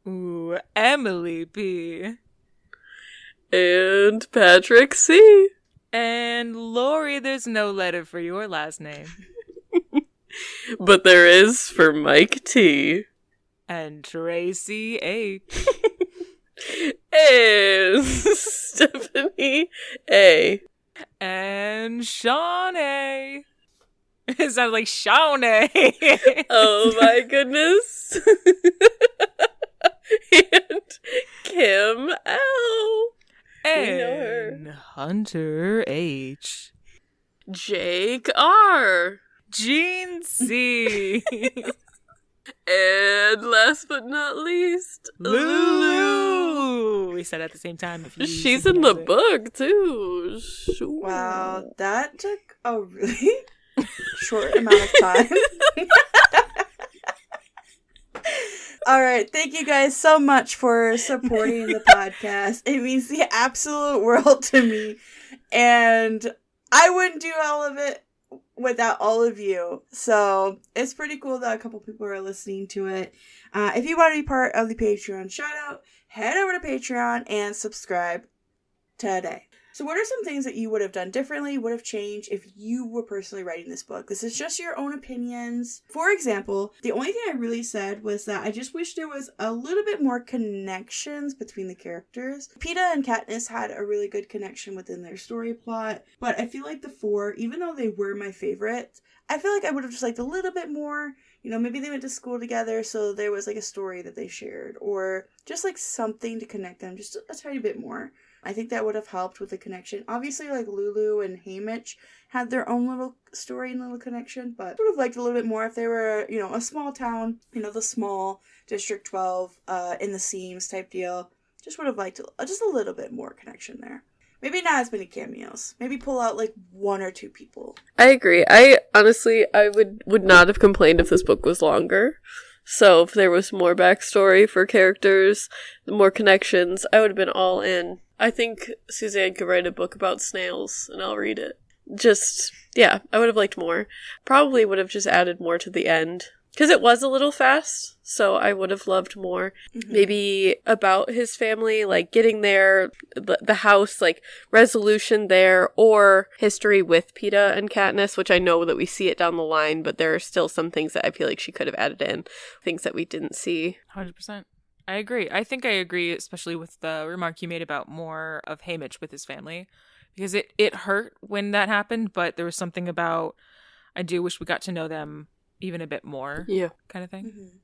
Ooh, Emily P. And Patrick C. And Lori, there's no letter for your last name. But there is for Mike T. And Tracy H. And Stephanie A. And Sean A. It sounds like Sean A. Oh my goodness. And Kim L. And Hunter H. Jake R. Jean C. And last but not least, Lulu. We said it at the same time. If you She's in the book too. Sure. Wow, that took a really short amount of time. Alright, thank you guys so much for supporting the podcast. It means the absolute world to me. And I wouldn't do all of it without all of you. So it's pretty cool that a couple people are listening to it. If you want to be part of the Patreon shout out, head over to Patreon and subscribe today. So what are some things that you would have done differently, would have changed if you were personally writing this book? This is just your own opinions. For example, the only thing I really said was that I just wish there was a little bit more connections between the characters. Peeta and Katniss had a really good connection within their story plot, but I feel like the four, even though they were my favorite, I feel like I would have just liked a little bit more. You know, maybe they went to school together, so there was like a story that they shared, or just like something to connect them just a tiny bit more. I think that would have helped with the connection. Obviously, like Lulu and Haymitch had their own little story and little connection, but I would have liked a little bit more if they were, you know, a small town, you know, the small District 12 in the seams type deal. Just would have liked just a little bit more connection there. Maybe not as many cameos. Maybe pull out like one or two people. I agree. I would not have complained if this book was longer. So if there was more backstory for characters, more connections, I would have been all in. I think Suzanne could write a book about snails, and I'll read it. Just, yeah, I would have liked more. Probably would have just added more to the end. Because it was a little fast, so I would have loved more. Mm-hmm. Maybe about his family, like getting there, the house, like resolution there, or history with Peeta and Katniss, which I know that we see it down the line, but there are still some things that I feel like she could have added in, things that we didn't see. 100%. I agree. I think I agree, especially with the remark you made about more of Haymitch with his family, because it hurt when that happened, but there was something about, I do wish we got to know them even a bit more. Yeah. Kind of thing. Mm-hmm.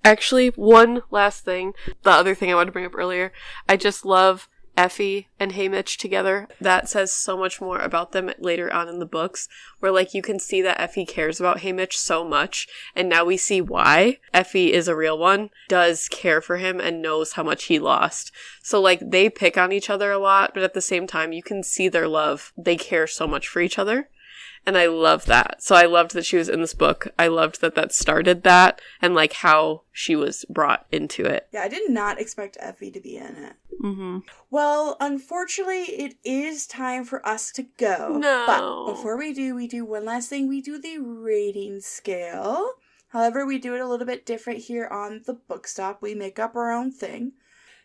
Actually, one last thing, the other thing I wanted to bring up earlier, I just love Effie and Haymitch together. That says so much more about them later on in the books, where like you can see that Effie cares about Haymitch so much, and now we see why. Effie is a real one, does care for him, and knows how much he lost. So like they pick on each other a lot, but at the same time you can see their love. They care so much for each other. And I love that. So I loved that she was in this book. I loved that started that, and like how she was brought into it. Yeah, I did not expect Effie to be in it. Mm-hmm. Well, unfortunately, it is time for us to go. No. But before we do one last thing. We do the rating scale. However, we do it a little bit different here on the Book Stop. We make up our own thing.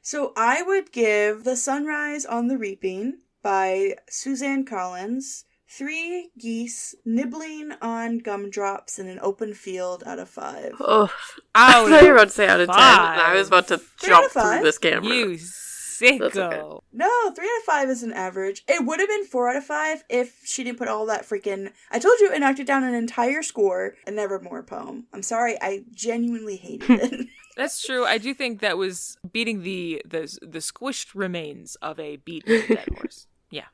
So I would give The Sunrise on the Reaping by Suzanne Collins 3 geese nibbling on gumdrops in an open field out of 5. Oh, I thought you were about to say out of 10, and I was about to jump through this camera. You sicko. Okay. No, 3 out of 5 is an average. It would have been 4 out of 5 if she didn't put all that freaking... I told you, it knocked it down an entire score, a Nevermore poem. I'm sorry, I genuinely hated it. That's true. I do think that was beating the squished remains of a beaten dead horse. Yeah.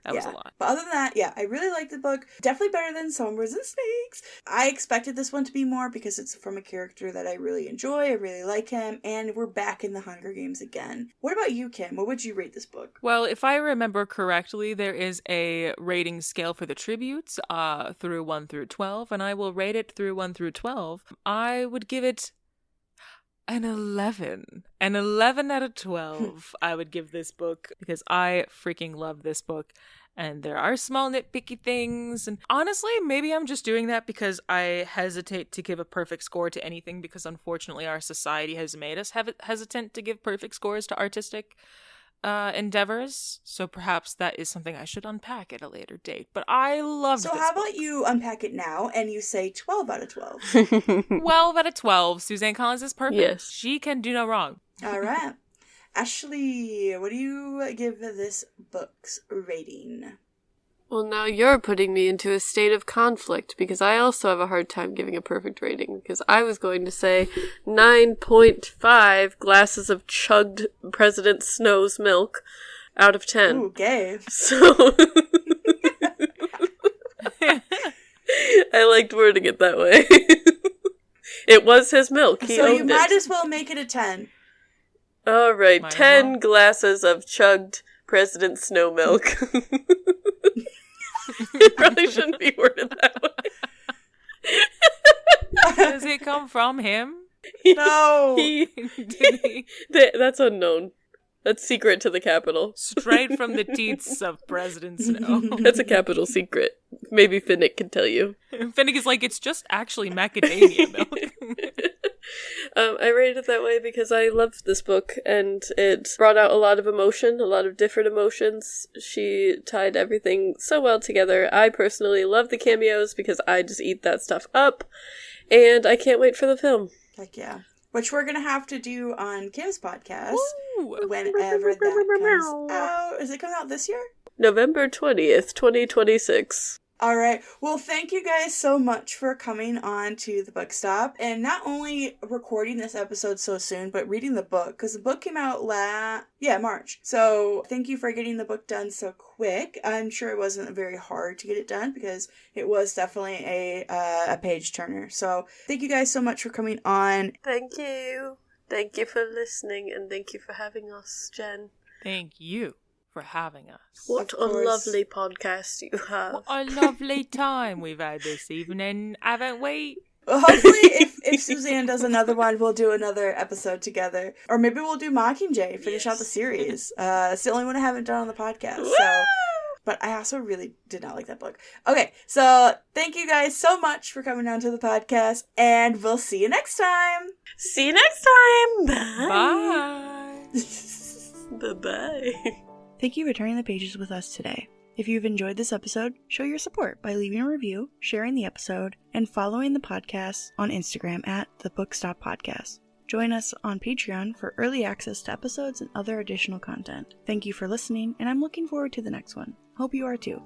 That was a lot. But other than that, yeah, I really liked the book. Definitely better than Songbirds and Snakes. I expected this one to be more because it's from a character that I really enjoy. I really like him. And we're back in the Hunger Games again. What about you, Kim? What would you rate this book? Well, if I remember correctly, there is a rating scale for the tributes through 1 through 12. And I will rate it through 1 through 12. I would give it an 11. An 11 out of 12 I would give this book, because I freaking love this book. And there are small nitpicky things. And honestly, maybe I'm just doing that because I hesitate to give a perfect score to anything, because unfortunately our society has made us hesitant to give perfect scores to artistic endeavors. So perhaps that is something I should unpack at a later date. But I love this. So how about you unpack it now and you say 12 out of 12? 12 out of 12. Suzanne Collins is perfect. Yes. She can do no wrong. All right. Ashley, what do you give this book's rating? Well, now you're putting me into a state of conflict, because I also have a hard time giving a perfect rating, because I was going to say 9.5 glasses of chugged President Snow's milk out of 10. Ooh, gay. So I liked wording it that way. It was his milk. He so owned you might as well make it a 10. All right, 10 glasses of chugged President Snow milk. It probably shouldn't be worded that way. Does it come from him? No. That's unknown. That's secret to the Capitol. Straight from the teats of President Snow. That's a Capitol secret. Maybe Finnick can tell you. Finnick is like, it's just actually macadamia milk. I rated it that way because I loved this book, and it brought out a lot of emotion, a lot of different emotions. She tied everything so well together. I personally love the cameos because I just eat that stuff up, and I can't wait for the film. Heck yeah. Which we're going to have to do on Kim's podcast Woo! whenever that comes out. Is it coming out this year? November 20th, 2026. All right. Well, thank you guys so much for coming on to the Book Stop and not only recording this episode so soon, but reading the book, because the book came out March. So thank you for getting the book done so quick. I'm sure it wasn't very hard to get it done because it was definitely a page turner. So thank you guys so much for coming on. Thank you. Thank you for listening, and thank you for having us, Jen. Thank you for having us. What a lovely podcast you have. What a lovely time we've had this evening, haven't we? Well, hopefully, if Suzanne does another one, we'll do another episode together. Or maybe we'll do Mockingjay, finish out the series. It's the only one I haven't done on the podcast. Woo! So, but I also really did not like that book. Okay, so thank you guys so much for coming down to the podcast, and we'll see you next time. See you next time. Bye. Bye. Bye-bye. Thank you for turning the pages with us today. If you've enjoyed this episode, show your support by leaving a review, sharing the episode, and following the podcast on Instagram at The Book Stop Podcast. Join us on Patreon for early access to episodes and other additional content. Thank you for listening, and I'm looking forward to the next one. Hope you are too.